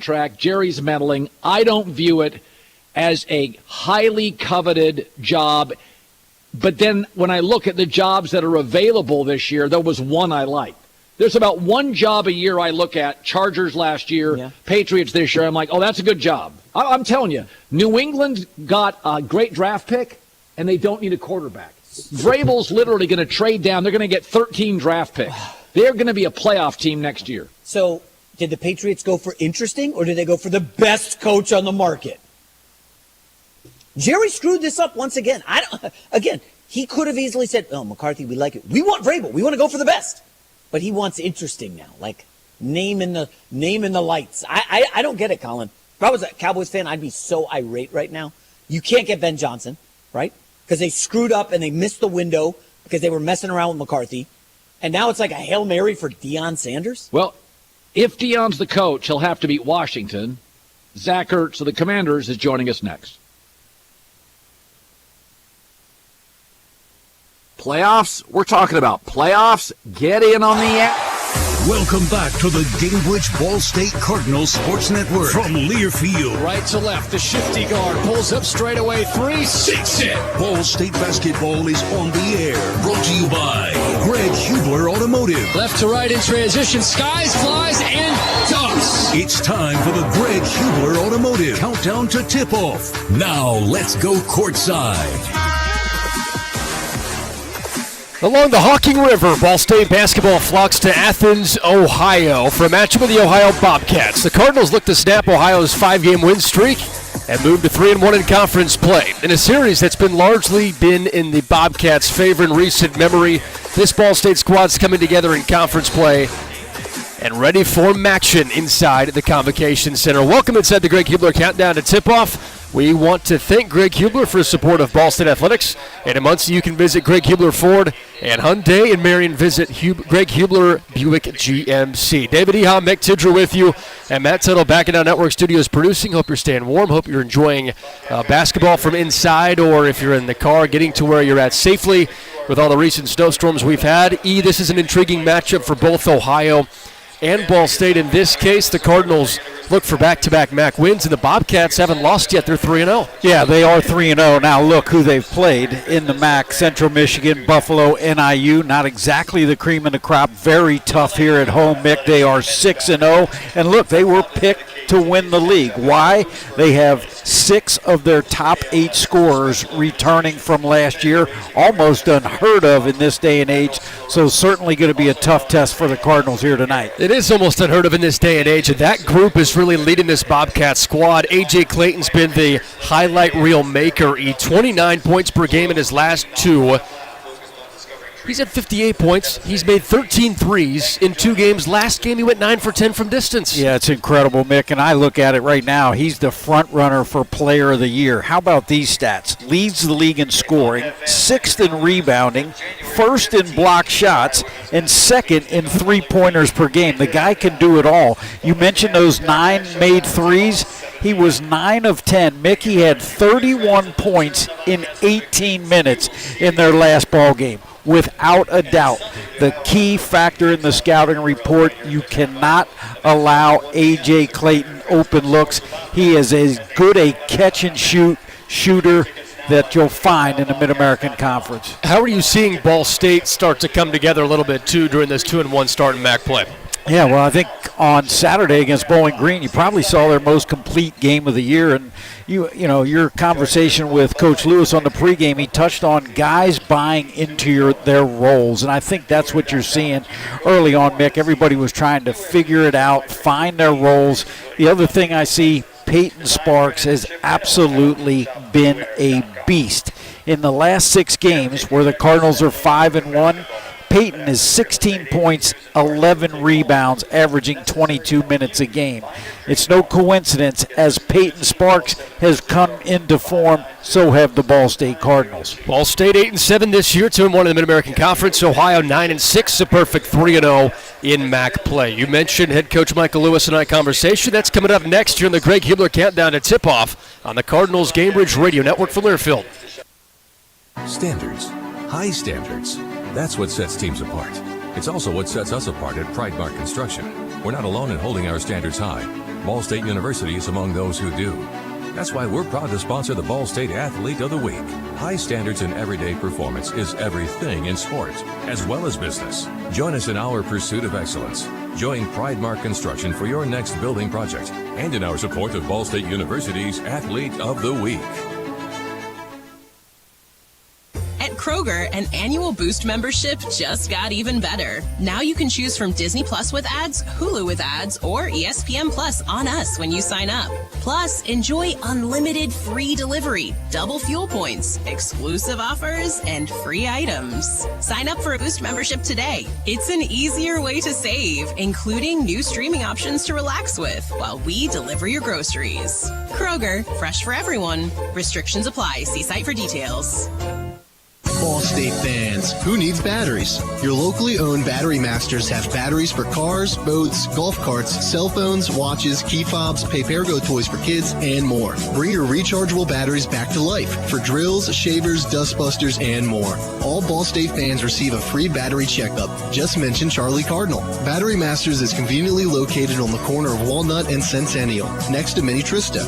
contract. Jerry's meddling. I don't view it as a highly coveted job. But then when I look at the jobs that are available this year, there was one I liked. There's about one job a year I look at, Chargers last year, Patriots this year. I'm like, oh, that's a good job. I'm telling you, New England got a great draft pick, and they don't need a quarterback. Vrabel's literally going to trade down. They're going to get 13 draft picks. They're going to be a playoff team next year. So did the Patriots go for interesting, or did they go for the best coach on the market? Jerry screwed this up once again. Again, he could have easily said, oh, McCarthy, we like it. We want Vrabel. We want to go for the best. But he wants interesting now, like name in the lights. I don't get it, Colin. If I was a Cowboys fan, I'd be so irate right now. You can't get Ben Johnson, right? Because they screwed up and they missed the window because they were messing around with McCarthy. And now it's like a Hail Mary for Deion Sanders? Well, if Deion's the coach, he'll have to beat Washington. Zach Ertz of the Commanders is joining us next. Playoffs? We're talking about playoffs. Get in on the app. Welcome back to the Gingrich Ball State Cardinals Sports Network from Learfield. Right to left, the shifty guard pulls up straight away, 3, 6 it. Ball State basketball is on the air. Brought to you by Greg Hubler Automotive. Left to right in transition, skies, flies, and dunks. It's time for the Greg Hubler Automotive countdown to tip-off. Now let's go courtside. Along the Hawking River, Ball State basketball flocks to Athens, Ohio for a matchup with the Ohio Bobcats. The Cardinals look to snap Ohio's 5-game win streak and move to 3-1 in conference play. In a series that's largely been in the Bobcats' favor in recent memory, this Ball State squad's coming together in conference play and ready for action inside the Convocation Center. Welcome inside the Greg Hubler countdown to tip-off. We want to thank Greg Hubler for his support of Ball State Athletics. And in Muncie, you can visit Greg Hubler Ford, and Hyundai in Marion, visit Greg Hubler Buick GMC. David Eha, Mick Tidra with you, and Matt Tuttle back in our network studios producing. Hope you're staying warm. Hope you're enjoying basketball from inside, or if you're in the car, getting to where you're at safely with all the recent snowstorms we've had. This is an intriguing matchup for both Ohio and Ball State. In this case, the Cardinals look for back-to-back MAC wins, and the Bobcats haven't lost yet. They're 3-0. Yeah, they are 3-0. Now look who they've played in the MAC: Central Michigan, Buffalo, NIU. Not exactly the cream of the crop. Very tough here at home, Mick. They are 6-0. And look, they were picked to win the league. Why? They have 6 of their top 8 scorers returning from last year. Almost unheard of in this day and age. So certainly going to be a tough test for the Cardinals here tonight. It is almost unheard of in this day and age, and that group is really leading this Bobcat squad. A.J. Clayton's been the highlight reel maker. 29 points per game in his last 2. He's at 58 points. He's made 13 threes in 2 games. Last game, he went 9 for 10 from distance. Yeah, it's incredible, Mick, and I look at it right now. He's the front runner for Player of the Year. How about these stats? Leads the league in scoring, 6th in rebounding, 1st in block shots, and 2nd in three-pointers per game. The guy can do it all. You mentioned those 9 made threes. He was 9 of 10. Mickey had 31 points in 18 minutes in their last ball game. Without a doubt, the key factor in the scouting report, you cannot allow A.J. Clayton open looks. He is as good a catch-and-shoot shooter that you'll find in the Mid-American Conference. How are you seeing Ball State start to come together a little bit, too, during this 2-1 start in MAC play? Yeah, well, I think on Saturday against Bowling Green, you probably saw their most complete game of the year. And, you know, your conversation with Coach Lewis on the pregame, he touched on guys buying into their roles. And I think that's what you're seeing early on, Mick. Everybody was trying to figure it out, find their roles. The other thing I see, Peyton Sparks has absolutely been a beast. In the last 6 games, where the Cardinals are 5-1, Peyton is 16 points, 11 rebounds, averaging 22 minutes a game. It's no coincidence, as Peyton Sparks has come into form, so have the Ball State Cardinals. Ball State 8-7 this year, 2-1 in the Mid-American Conference. Ohio 9-6, a perfect 3-0 in MAC play. You mentioned head coach Michael Lewis and I conversation. That's coming up next here in the Greg Hubler countdown to tip-off on the Cardinals Gamebridge Radio Network from Learfield. Standards, high standards. That's what sets teams apart. It's also what sets us apart at Pride Mark Construction. We're not alone in holding our standards high. Ball State University is among those who do. That's why we're proud to sponsor the Ball State Athlete of the Week. High standards in everyday performance is everything in sports, as well as business. Join us in our pursuit of excellence. Join Pridemark Construction for your next building project and in our support of Ball State University's Athlete of the Week. At Kroger, an annual Boost membership just got even better. Now you can choose from Disney Plus with ads, Hulu with ads, or ESPN Plus on us when you sign up. Plus, enjoy unlimited free delivery, double fuel points, exclusive offers, and free items. Sign up for a Boost membership today. It's an easier way to save, including new streaming options to relax with while we deliver your groceries. Kroger, fresh for everyone. Restrictions apply. See site for details. Ball State fans, who needs batteries? Your locally owned Battery Masters have batteries for cars, boats, golf carts, cell phones, watches, key fobs, Papergo toys for kids, and more. Bring your rechargeable batteries back to life for drills, shavers, dustbusters, and more. All Ball State fans receive a free battery checkup. Just mention Charlie Cardinal. Battery Masters is conveniently located on the corner of Walnut and Centennial, next to Mini Trista.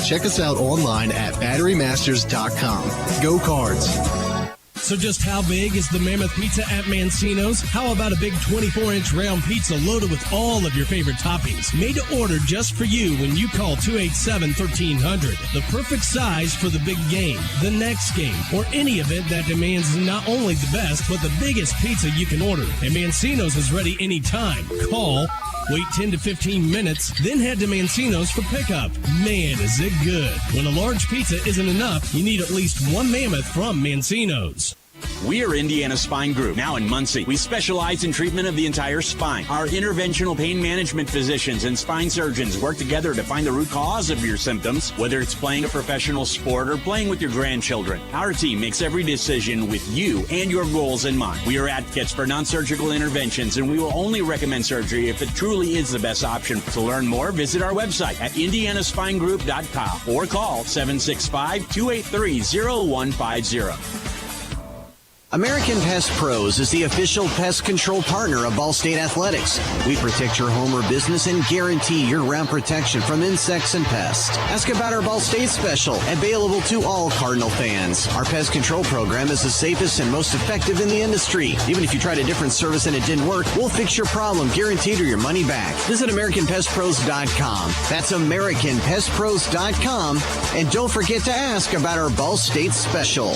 Check us out online at batterymasters.com. Go Cards! So just how big is the Mammoth Pizza at Mancino's? How about a big 24-inch round pizza loaded with all of your favorite toppings? Made to order just for you when you call 287-1300. The perfect size for the big game, the next game, or any event that demands not only the best, but the biggest pizza you can order. And Mancino's is ready anytime. Call, wait 10 to 15 minutes, then head to Mancino's for pickup. Man, is it good. When a large pizza isn't enough, you need at least one Mammoth from Mancino's. We are Indiana Spine Group, now in Muncie. We specialize in treatment of the entire spine. Our interventional pain management physicians and spine surgeons work together to find the root cause of your symptoms, whether it's playing a professional sport or playing with your grandchildren. Our team makes every decision with you and your goals in mind. We are advocates for non-surgical interventions, and we will only recommend surgery if it truly is the best option. To learn more, visit our website at indianaspinegroup.com or call 765-283-0150. American Pest Pros is the official pest control partner of Ball State Athletics. We protect your home or business and guarantee year-round protection from insects and pests. Ask about our Ball State special, available to all Cardinal fans. Our pest control program is the safest and most effective in the industry. Even if you tried a different service and it didn't work, we'll fix your problem, guaranteed, or your money back. Visit AmericanPestPros.com. That's AmericanPestPros.com. And don't forget to ask about our Ball State special.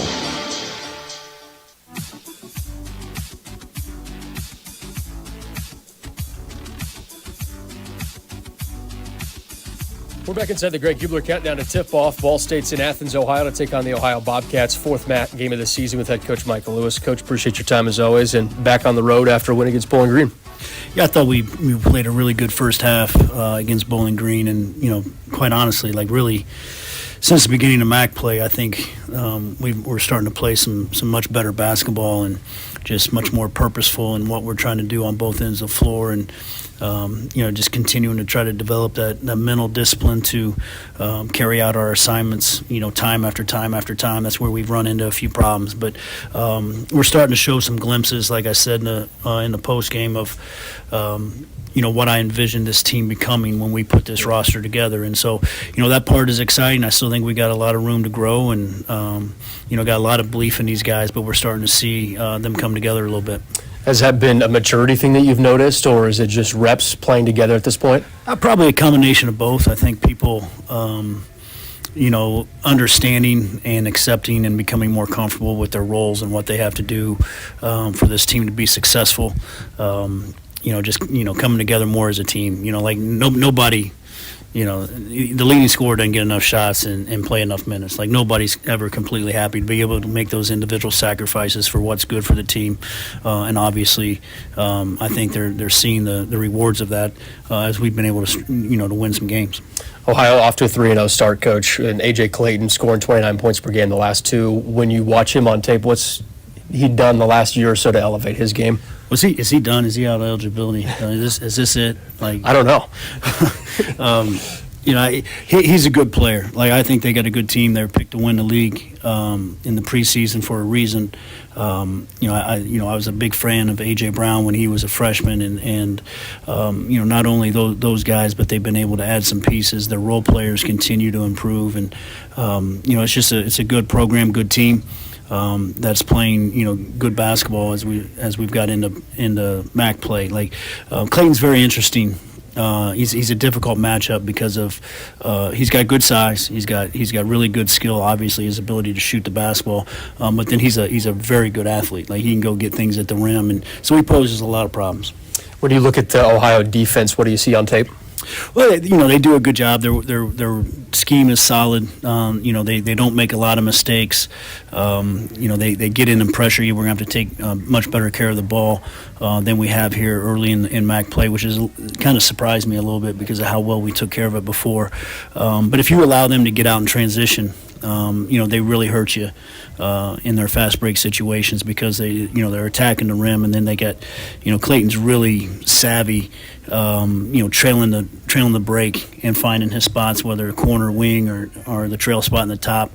We're back inside the Greg Hubler countdown to tip-off. Ball State's in Athens, Ohio, to take on the Ohio Bobcats. Fourth game of the season with head coach Michael Lewis. Coach, appreciate your time as always, and back on the road after a win against Bowling Green. Yeah, I thought we played a really good first half against Bowling Green, and quite honestly, really since the beginning of MAC play, I think we're starting to play some much better basketball and just much more purposeful in what we're trying to do on both ends of the floor, and just continuing to try to develop that mental discipline to carry out our assignments, time after time after time. That's where we've run into a few problems, but we're starting to show some glimpses, like I said in the post game, of what I envisioned this team becoming when we put this roster together. And so, that part is exciting. I still think we got a lot of room to grow, and got a lot of belief in these guys, but we're starting to see them come together a little bit. Has that been a maturity thing that you've noticed, or is it just reps playing together at this point? Probably a combination of both. I think people, understanding and accepting and becoming more comfortable with their roles and what they have to do for this team to be successful. Coming together more as a team. Nobody. The leading scorer doesn't get enough shots and play enough minutes. Nobody's ever completely happy to be able to make those individual sacrifices for what's good for the team. And obviously, I think they're seeing the rewards of that as we've been able to, to win some games. Ohio off to a 3-0 start, Coach, and A.J. Clayton scoring 29 points per game the last two. When you watch him on tape, what's he done the last year or so to elevate his game? Is he done? Is he out of eligibility? Is this it? I don't know. He's a good player. Like, I think they got a good team. They were picked to win the league in the preseason for a reason. I was a big fan of A.J. Brown when he was a freshman, and not only those guys, but they've been able to add some pieces. Their role players continue to improve, and it's a good program, good team. That's playing good basketball as we've got into MAC play. Like Clayton's very interesting. He's a difficult matchup because of he's got good size. He's got really good skill. Obviously, his ability to shoot the basketball. But then he's a very good athlete. Like, he can go get things at the rim, and so he poses a lot of problems. When you look at the Ohio defense, what do you see on tape? Well, they do a good job. Their scheme is solid. They don't make a lot of mistakes. They get in and pressure you. We're going to have to take much better care of the ball than we have here early in MAC play, which is kind of surprised me a little bit because of how well we took care of it before. But if you allow them to get out and transition, they really hurt you in their fast break situations because they're attacking the rim, and then they got, Clayton's really savvy, trailing the break and finding his spots, whether corner, wing, or the trail spot in the top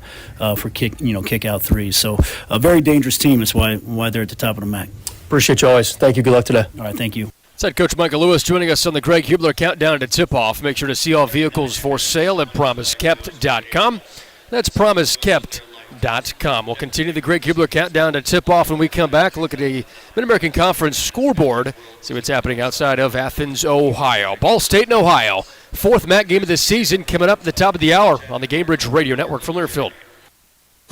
for kick out threes. So a very dangerous team. That's why they're at the top of the MAC. Appreciate you always. Thank you. Good luck today. All right, thank you. It's head coach Michael Lewis joining us on the Greg Hubler Countdown to Tip-Off. Make sure to see all vehicles for sale at PromiseKept.com. That's PromiseKept.com. We'll continue the Greg Hubler Countdown to Tip-Off when we come back. Look at the Mid-American Conference scoreboard. See what's happening outside of Athens, Ohio. Ball State and Ohio. Fourth MAC game of the season coming up at the top of the hour on the Gamebridge Radio Network from Learfield.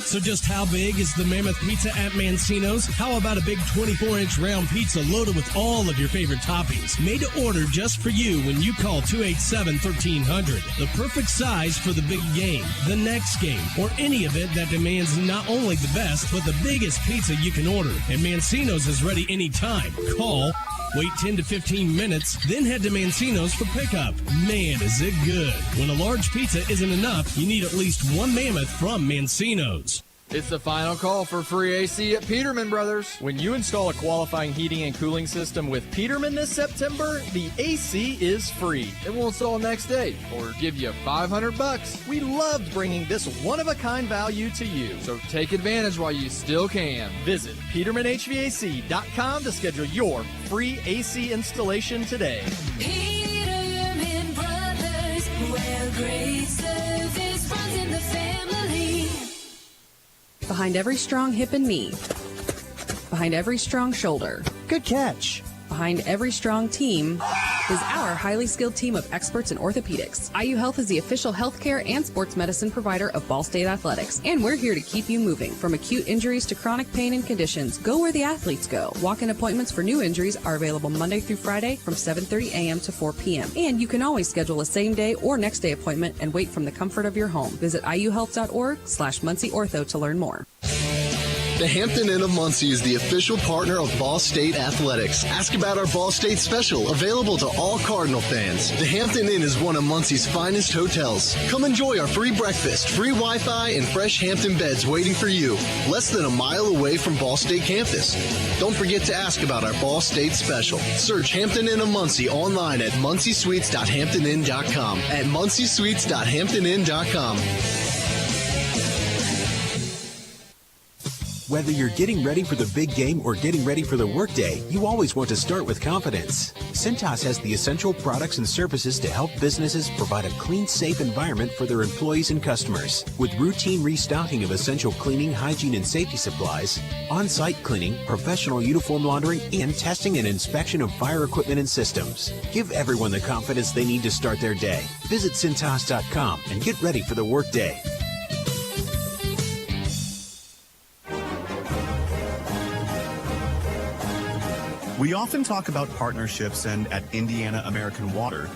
So just how big is the Mammoth Pizza at Mancino's? How about a big 24-inch round pizza loaded with all of your favorite toppings? Made to order just for you when you call 287-1300. The perfect size for the big game, the next game, or any event that demands not only the best, but the biggest pizza you can order. And Mancino's is ready anytime. Call, wait 10 to 15 minutes, then head to Mancino's for pickup. Man, is it good. When a large pizza isn't enough, you need at least one Mammoth from Mancino's. It's the final call for free AC at Peterman Brothers. When you install a qualifying heating and cooling system with Peterman this September, the AC is free. It will install next day or give you $500. We loved bringing this one-of-a-kind value to you, so take advantage while you still can. Visit PetermanHVAC.com to schedule your free AC installation today. Peterman Brothers, where great service runs in the family. Behind every strong hip and knee. Behind every strong shoulder. Good catch. Behind every strong team is our highly skilled team of experts in orthopedics. IU Health is the official healthcare and sports medicine provider of Ball State Athletics, and we're here to keep you moving. From acute injuries to chronic pain and conditions, go where the athletes go. Walk-in appointments for new injuries are available Monday through Friday from 7:30 a.m. to 4 p.m. And you can always schedule a same-day or next-day appointment and wait from the comfort of your home. Visit iuhealth.org/Muncie Ortho to learn more. The Hampton Inn of Muncie is the official partner of Ball State Athletics. Ask about our Ball State special, available to all Cardinal fans. The Hampton Inn is one of Muncie's finest hotels. Come enjoy our free breakfast, free Wi-Fi, and fresh Hampton beds waiting for you, less than a mile away from Ball State campus. Don't forget to ask about our Ball State special. Search Hampton Inn of Muncie online at munciesuites.hamptonin.com. At munciesuites.hamptonin.com. Whether you're getting ready for the big game or getting ready for the workday, you always want to start with confidence. Cintas has the essential products and services to help businesses provide a clean, safe environment for their employees and customers. With routine restocking of essential cleaning, hygiene, and safety supplies, on-site cleaning, professional uniform laundering, and testing and inspection of fire equipment and systems. Give everyone the confidence they need to start their day. Visit Cintas.com and get ready for the workday. We often talk about partnerships, and at Indiana American Water,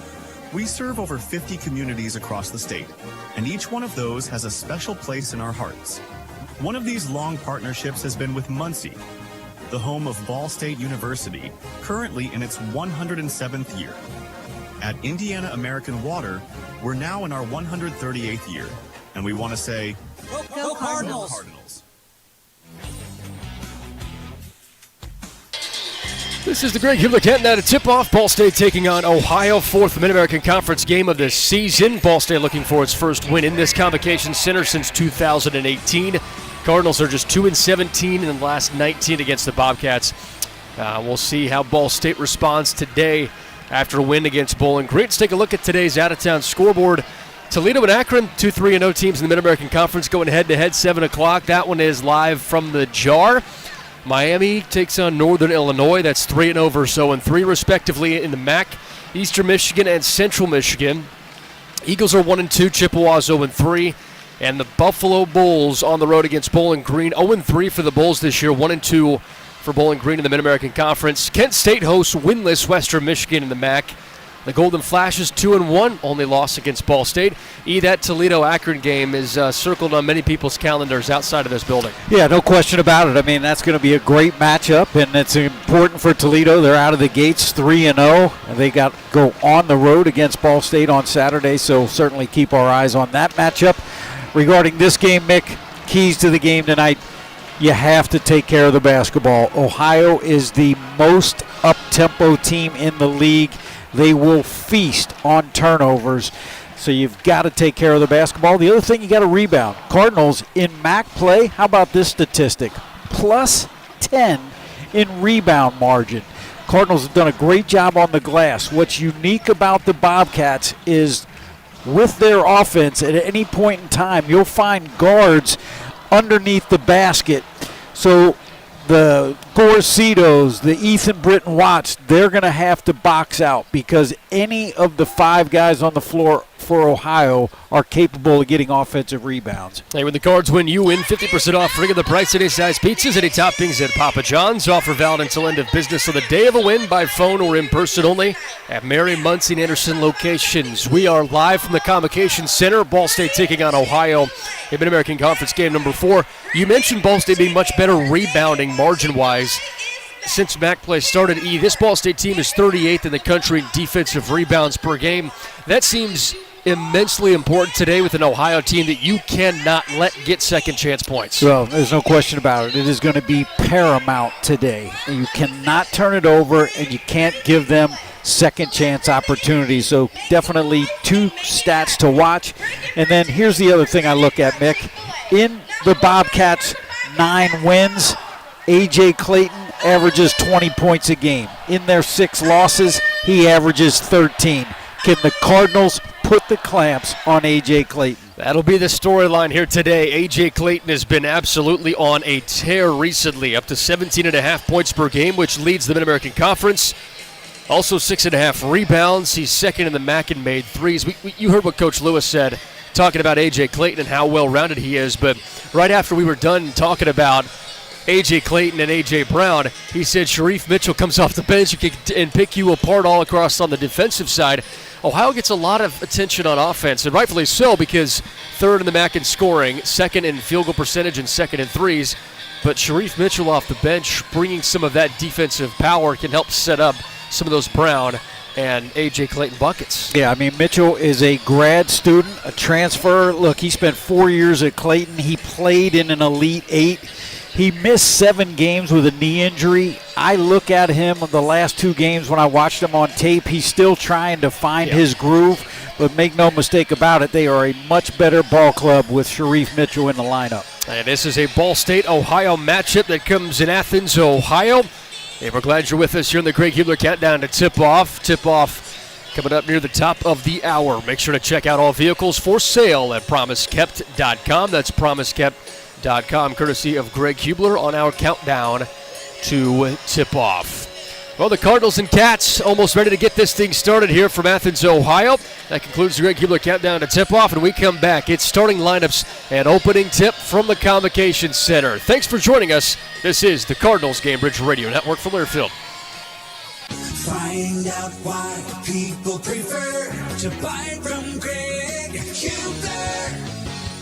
we serve over 50 communities across the state, and each one of those has a special place in our hearts. One of these long partnerships has been with Muncie, the home of Ball State University, currently in its 107th year. At Indiana American Water, we're now in our 138th year, and we want to say, Go Cardinals! This is the Greg Hubler Countdown to tip-off. Ball State taking on Ohio, fourth Mid-American Conference game of the season. Ball State looking for its first win in this Convocation Center since 2018. Cardinals are just 2-17 in the last 19 against the Bobcats. We'll see how Ball State responds today after a win against Bowling Green. Let's take a look at today's out-of-town scoreboard. Toledo and Akron, 2-3-0 teams in the Mid-American Conference, going head-to-head, 7 o'clock. That one is live from the Jar. Miami takes on Northern Illinois. That's 3-0 versus 0-3, respectively, in the MAC. Eastern Michigan and Central Michigan. Eagles are 1-2. Chippewa's 0-3. And the Buffalo Bulls on the road against Bowling Green. 0-3 for the Bulls this year. 1-2 for Bowling Green in the Mid-American Conference. Kent State hosts winless Western Michigan in the MAC. The Golden Flashes 2-1, only loss against Ball State. That Toledo-Akron game is circled on many people's calendars outside of this building. Yeah, no question about it. I mean, that's going to be a great matchup, and it's important for Toledo. They're out of the gates 3-0, and they got to go on the road against Ball State on Saturday, so certainly keep our eyes on that matchup. Regarding this game, Mick, keys to the game tonight, you have to take care of the basketball. Ohio is the most up-tempo team in the league. They will feast on turnovers, so you've got to take care of the basketball. The other thing, you got to rebound. Cardinals in MAC play, how about this statistic? Plus 10 in rebound margin. Cardinals have done a great job on the glass. What's unique about the Bobcats is with their offense, at any point in time, you'll find guards underneath the basket. So the Gorcitos, the Ethan Britton Watts, they're going to have to box out because any of the 5 guys on the floor for Ohio are capable of getting offensive rebounds. Hey, when the Cards win, you win. 50% off ring of the price at any-size pizzas, any toppings at Papa John's. Offer valid until end of business on the day of a win by phone or in person only at Mary, Muncie, and Anderson locations. We are live from the Convocation Center. Ball State taking on Ohio in Mid-American Conference game number 4. You mentioned Ball State being much better rebounding margin-wise since MAC play started. This Ball State team is 38th in the country in defensive rebounds per game. That seems immensely important today with an Ohio team that you cannot let get second chance points. Well, there's no question about it. It is going to be paramount today. You cannot turn it over, and you can't give them second chance opportunities. So definitely 2 stats to watch. And then here's the other thing I look at, Mick. In the Bobcats' 9 wins, A.J. Clayton averages 20 points a game. In their 6 losses, he averages 13. Can the Cardinals put the clamps on A.J. Clayton? That'll be the storyline here today. A.J. Clayton has been absolutely on a tear recently, up to 17.5 points per game, which leads the Mid-American Conference. Also 6.5 rebounds. He's second in the MAC in made threes. You heard what Coach Lewis said, talking about A.J. Clayton and how well-rounded he is, but right after we were done talking about A.J. Clayton and A.J. Brown, he said Sharif Mitchell comes off the bench and pick you apart all across on the defensive side. Ohio gets a lot of attention on offense, and rightfully so, because 3rd in the MAC in scoring, 2nd in field goal percentage, and 2nd in threes. But Sharif Mitchell off the bench, bringing some of that defensive power, can help set up some of those Brown and A.J. Clayton buckets. Yeah, I mean, Mitchell is a grad student, a transfer. Look, he spent 4 years at Clayton. He played in an Elite 8. He missed 7 games with a knee injury. I look at him in the last 2 games when I watched him on tape. He's still trying to find his groove, but make no mistake about it, they are a much better ball club with Sharif Mitchell in the lineup. And this is a Ball State-Ohio matchup that comes in Athens, Ohio. Hey, we're glad you're with us here in the Greg Hubler Countdown to tip-off. Tip-off coming up near the top of the hour. Make sure to check out all vehicles for sale at PromiseKept.com. That's PromiseKept.com, courtesy of Greg Hubler on our countdown to tip-off. Well, the Cardinals and Cats almost ready to get this thing started here from Athens, Ohio. That concludes the Greg Hubler Countdown to tip-off, and we come back. It's starting lineups and opening tip from the Convocation Center. Thanks for joining us. This is the Cardinals Gamebridge Radio Network from Learfield. Find out why people prefer to buy from Greg Hubler.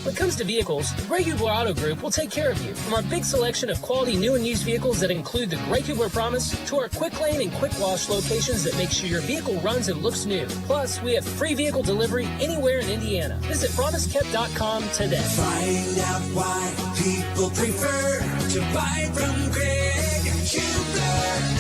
When it comes to vehicles, the Greg Hubler Auto Group will take care of you. From our big selection of quality new and used vehicles that include the Greg Hubler Promise to our quick lane and quick wash locations that make sure your vehicle runs and looks new. Plus, we have free vehicle delivery anywhere in Indiana. Visit PromiseKept.com today. Find out why people prefer to buy from Greg Hubler.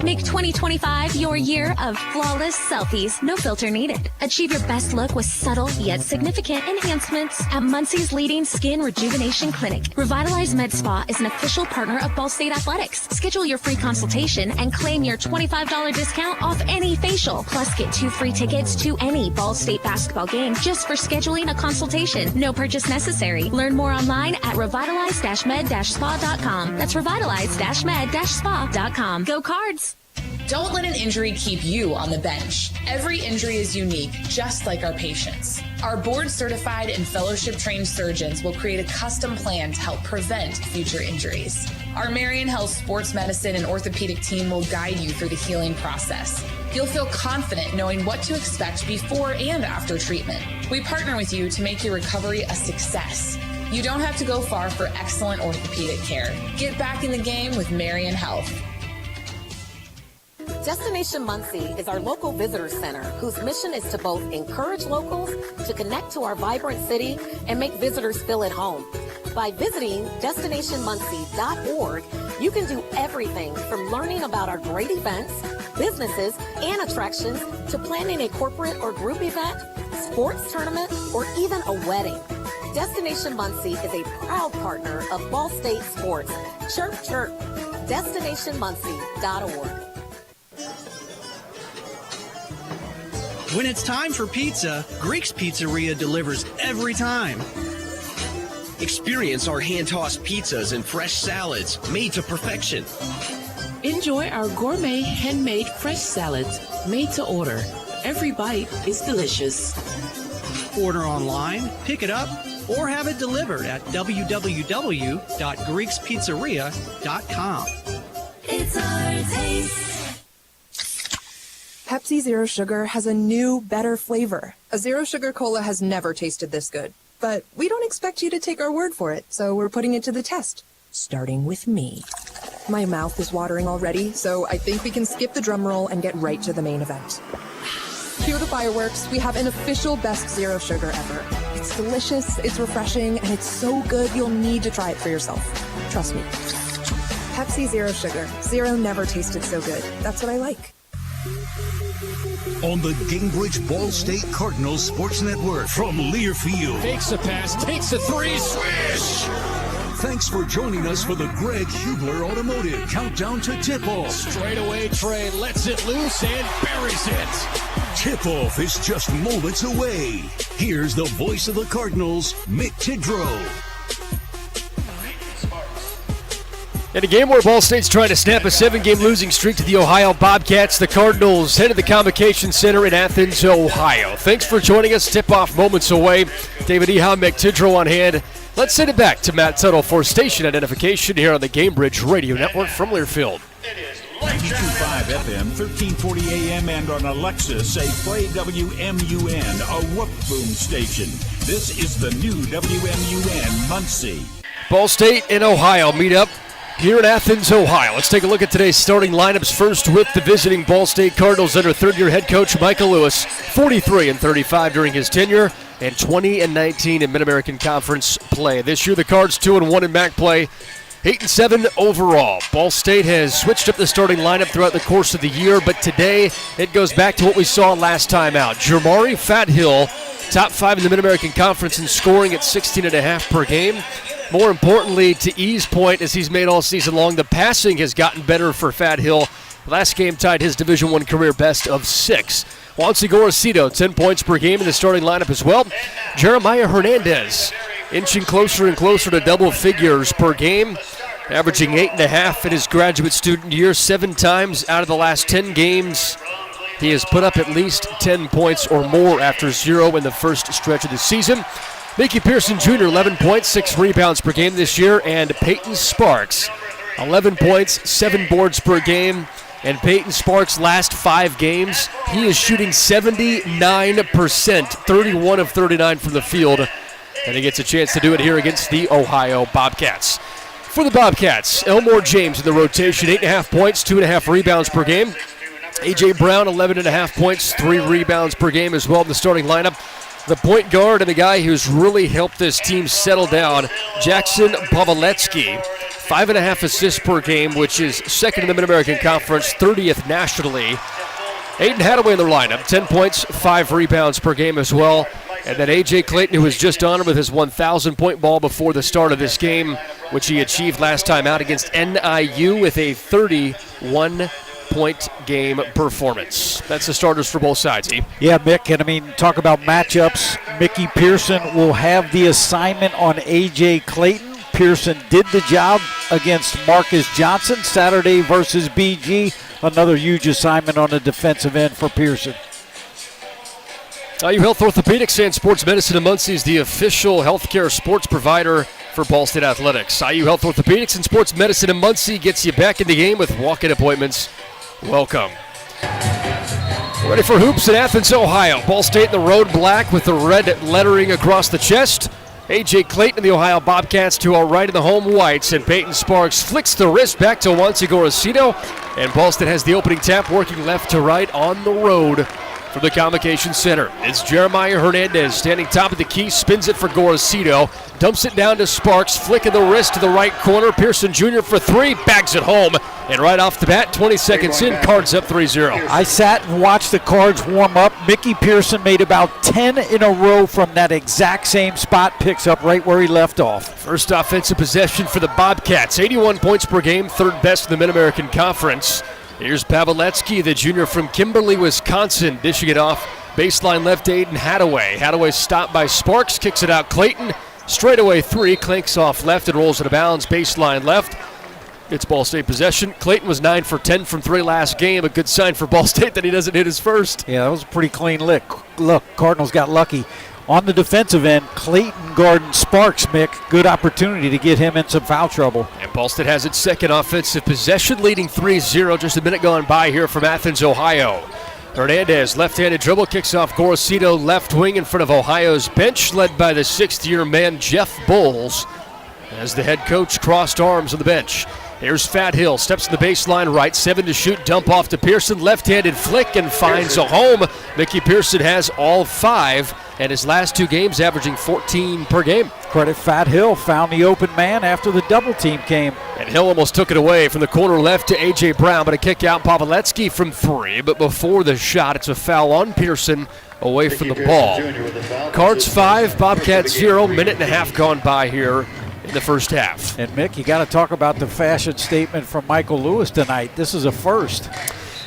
Make 2025 your year of flawless selfies, no filter needed. Achieve your best look with subtle yet significant enhancements at Muncie's leading skin rejuvenation clinic. Revitalize Med Spa is an official partner of Ball State Athletics. Schedule your free consultation and claim your $25 discount off any facial. Plus, get 2 free tickets to any Ball State basketball game just for scheduling a consultation. No purchase necessary. Learn more online at revitalize-med-spa.com. That's revitalize-med-spa.com. Go Cards! Don't let an injury keep you on the bench. Every injury is unique, just like our patients. Our board-certified and fellowship-trained surgeons will create a custom plan to help prevent future injuries. Our Marion Health Sports Medicine and Orthopedic team will guide you through the healing process. You'll feel confident knowing what to expect before and after treatment. We partner with you to make your recovery a success. You don't have to go far for excellent orthopedic care. Get back in the game with Marion Health. Destination Muncie is our local visitor center whose mission is to both encourage locals to connect to our vibrant city and make visitors feel at home. By visiting destinationmuncie.org, you can do everything from learning about our great events, businesses, and attractions to planning a corporate or group event, sports tournament, or even a wedding. Destination Muncie is a proud partner of Ball State Sports. Chirp, chirp. DestinationMuncie.org. When it's time for pizza, Greek's Pizzeria delivers every time. Experience our hand-tossed pizzas and fresh salads made to perfection. Enjoy our gourmet handmade fresh salads made to order. Every bite is delicious. Order online, pick it up, or have it delivered at www.greekspizzeria.com. It's our taste. Pepsi Zero Sugar has a new, better flavor. A Zero Sugar Cola has never tasted this good. But we don't expect you to take our word for it, so we're putting it to the test. Starting with me. My mouth is watering already, so I think we can skip the drum roll and get right to the main event. Cue the fireworks. We have an official best Zero Sugar ever. It's delicious, it's refreshing, and it's so good you'll need to try it for yourself. Trust me. Pepsi Zero Sugar. Zero never tasted so good. That's what I like. On the Gingrich Ball State Cardinals Sports Network from Learfield. Takes a pass, takes a three, swish! Thanks for joining us for the Greg Hubler Automotive Countdown to Tip-Off. Straight away, Trey lets it loose and buries it. Tip-Off is just moments away. Here's the voice of the Cardinals, Mick Tidrow. In a game where Ball State's trying to snap a 7-game losing streak to the Ohio Bobcats, the Cardinals head to the Convocation Center in Athens, Ohio. Thanks for joining us. Tip-off moments away. David Eha, Mick Tidrow on hand. Let's send it back to Matt Tuttle for station identification here on the Gamebridge Radio Network from Learfield. 92.5 FM, 1340 AM, and on Alexa, say play WMUN, a whoop boom station. This is the new WMUN Muncie. Ball State and Ohio meet up here in Athens, Ohio. Let's take a look at today's starting lineups. First with the visiting Ball State Cardinals under third-year head coach Michael Lewis, 43-35 during his tenure and 20-19 in Mid-American Conference play. This year the Cards 2-1 in MAC play, 8-7 overall. Ball State has switched up the starting lineup throughout the course of the year, but today it goes back to what we saw last time out. Jermari Fathill, top 5 in the Mid-American Conference in scoring at 16.5 per game. More importantly, to E's point, as he's made all season long, the passing has gotten better for Fathill. Last game tied his Division I career best of 6. Juancy Gorosito, 10 points per game in the starting lineup as well. Jeremiah Hernandez, inching closer and closer to double figures per game, averaging 8.5 in his graduate student year. 7 times out of the last 10 games, he has put up at least 10 points or more after 0 in the first stretch of the season. Mickey Pearson Jr., 11 points, 6 rebounds per game this year. And Peyton Sparks, 11 points, 7 boards per game. And Peyton Sparks' last 5 games, he is shooting 79%, 31 of 39 from the field. And he gets a chance to do it here against the Ohio Bobcats. For the Bobcats, Elmore James in the rotation, 8.5 points, 2.5 rebounds per game. A.J. Brown, 11.5 points, 3 rebounds per game as well in the starting lineup. The point guard and the guy who's really helped this team settle down, Jackson Pawelewski, 5.5 assists per game, which is second in the Mid-American Conference, 30th nationally. Aiden Hadaway in the lineup, 10 points, 5 rebounds per game as well. And then A.J. Clayton, who was just honored with his 1,000-point ball before the start of this game, which he achieved last time out against NIU with a 31-point game performance. That's the starters for both sides, E. Yeah, Mick, and I mean, talk about matchups. Mickey Pearson will have the assignment on A.J. Clayton. Pearson did the job against Marcus Johnson Saturday versus BG. Another huge assignment on the defensive end for Pearson. IU Health Orthopedics and Sports Medicine in Muncie is the official healthcare sports provider for Ball State Athletics. IU Health Orthopedics and Sports Medicine in Muncie gets you back in the game with walk-in appointments. Welcome. Ready for hoops in Athens, Ohio. Ball State in the road black with the red lettering across the chest. A.J. Clayton and the Ohio Bobcats to our right in the home whites, and Peyton Sparks flicks the wrist back to Juancy Gorosito, and Ball State has the opening tap working left to right on the road from the Convocation Center. It's Jeremiah Hernandez standing top of the key, spins it for Gorosito, dumps it down to Sparks, flicking the wrist to the right corner. Pearson Jr. for 3, bags it home, and right off the bat, 20 seconds in, Cards up 3-0. I sat and watched the Cards warm up. Mickey Pearson made about 10 in a row from that exact same spot, picks up right where he left off. First offensive possession for the Bobcats, 81 points per game, third best in the Mid-American Conference. Here's Pavletsky, the junior from Kimberly, Wisconsin, dishing it off. Baseline left to Aiden Hadaway. Hadaway stopped by Sparks, kicks it out Clayton. Straightaway 3, clanks off left and rolls out of bounds. Baseline left. It's Ball State possession. Clayton was 9 for 10 from 3 last game. A good sign for Ball State that he doesn't hit his first. Yeah, that was a pretty clean lick. Look, Cardinals got lucky. On the defensive end, Clayton guarding Sparks, Mick. Good opportunity to get him in some foul trouble. And Ball State has its second offensive possession, leading 3-0. Just a minute gone by here from Athens, Ohio. Hernandez, left-handed dribble, kicks off Gorosito, left wing in front of Ohio's bench, led by the 6th-year man, Jeff Bowles, as the head coach crossed arms on the bench. Here's Fat Hill, steps to the baseline right, 7 to shoot, dump off to Pearson, left-handed flick and finds a home. Mickey Pearson has all 5, and his last 2 games averaging 14 per game. Credit Fat Hill, found the open man after the double team came. And Hill almost took it away from the corner left to A.J. Brown, but a kick out Pavletsky from 3. But before the shot, it's a foul on Pearson away from the ball. Cards 5, Bobcats 0, minute and a half gone by here in the first half. And Mick, you got to talk about the fashion statement from Michael Lewis tonight. This is a first.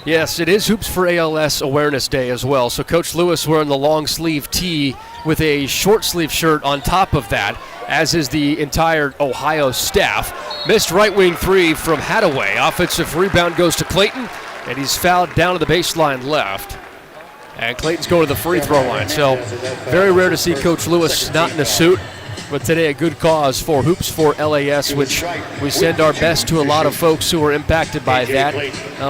Yes, it is Hoops for ALS Awareness Day as well. So Coach Lewis wearing the long sleeve tee with a short sleeve shirt on top of that, as is the entire Ohio staff. Missed right wing 3 from Hadaway. Offensive rebound goes to Clayton, and he's fouled down to the baseline left. And Clayton's going to the free throw line. So very rare to see Coach Lewis not in a suit. But today a good cause for Hoops for LAS, which we send our best to a lot of folks who are impacted by that,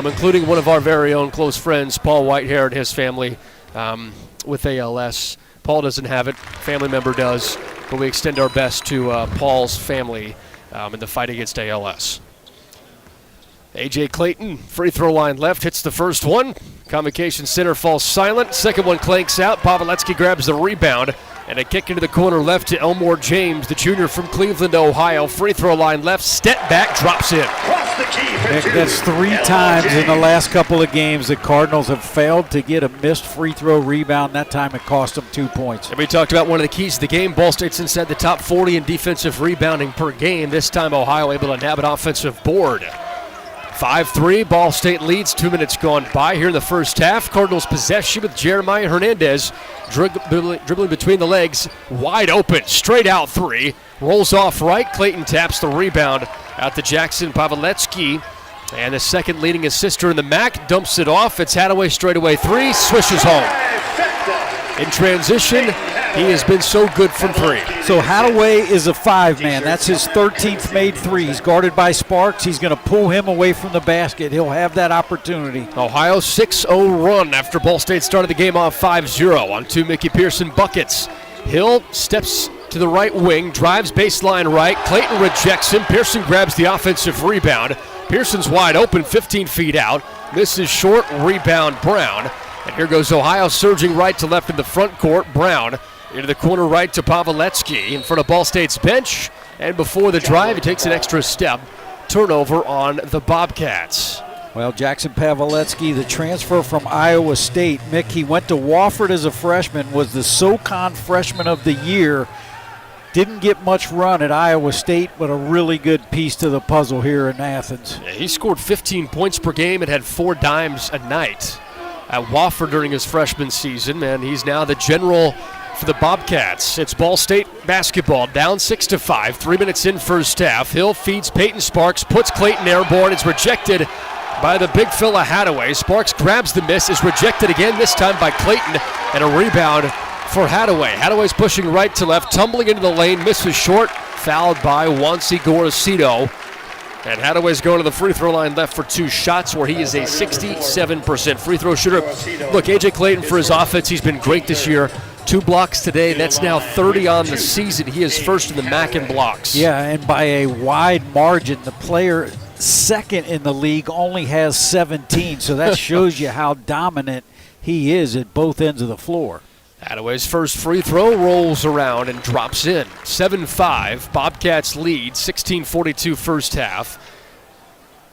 including one of our very own close friends, Paul Whitehair, and his family with ALS. Paul doesn't have it, family member does, but we extend our best to Paul's family in the fight against ALS. A.J. Clayton, free throw line left, hits the first one. Convocation Center falls silent. Second one clanks out. Pavletsky grabs the rebound. And a kick into the corner left to Elmore James, the junior from Cleveland, Ohio. Free throw line left, step back, drops in. Nick, that's 3 times in the last couple of games the Cardinals have failed to get a missed free throw rebound. That time it cost them 2 points. And we talked about one of the keys to the game. Ball State's inside the top 40 in defensive rebounding per game. This time Ohio able to nab an offensive board. 5-3, Ball State leads, 2 minutes gone by here in the first half. Cardinals possession with Jeremiah Hernandez dribbling between the legs, wide open, straight out 3. Rolls off right, Clayton taps the rebound out to Jackson Pavletsky. And the second leading assister in the MAC dumps it off. It's Hadaway straightaway 3, swishes home. In transition, he has been so good from 3. So Hadaway is a 5-man. That's his 13th made 3. He's guarded by Sparks. He's going to pull him away from the basket. He'll have that opportunity. Ohio 6-0 run after Ball State started the game off 5-0 on 2 Mickey Pearson buckets. Hill steps to the right wing, drives baseline right. Clayton rejects him. Pearson grabs the offensive rebound. Pearson's wide open, 15 feet out. Misses short, rebound Brown. And here goes Ohio surging right to left in the front court. Brown into the corner right to Pavletsky in front of Ball State's bench. And before the drive, he takes an extra step turnover on the Bobcats. Well, Jackson Pavletsky, the transfer from Iowa State. Mick, he went to Wofford as a freshman, was the SoCon Freshman of the Year. Didn't get much run at Iowa State, but a really good piece to the puzzle here in Athens. Yeah, he scored 15 points per game and had 4 dimes a night at Wofford during his freshman season, and he's now the general for the Bobcats. It's Ball State basketball, down 6-5, 3 minutes in first half. Hill feeds Peyton Sparks, puts Clayton airborne. It's rejected by the big fella Hadaway. Sparks grabs the miss, is rejected again, this time by Clayton, and a rebound for Hadaway. Hadaway's pushing right to left, tumbling into the lane, misses short, fouled by Wansi Gorosito. And Hadaway's going to the free throw line left for 2 shots, where he is a 67% free throw shooter. Look, A.J. Clayton for his offense, he's been great this year. 2 blocks today. That's now 30 on the season. He is first in the MAC in blocks. Yeah, and by a wide margin. The player second in the league only has 17, so that shows you how dominant he is at both ends of the floor. Hadaway's first free throw rolls around and drops in. 7-5, Bobcats lead, 16:42 first half.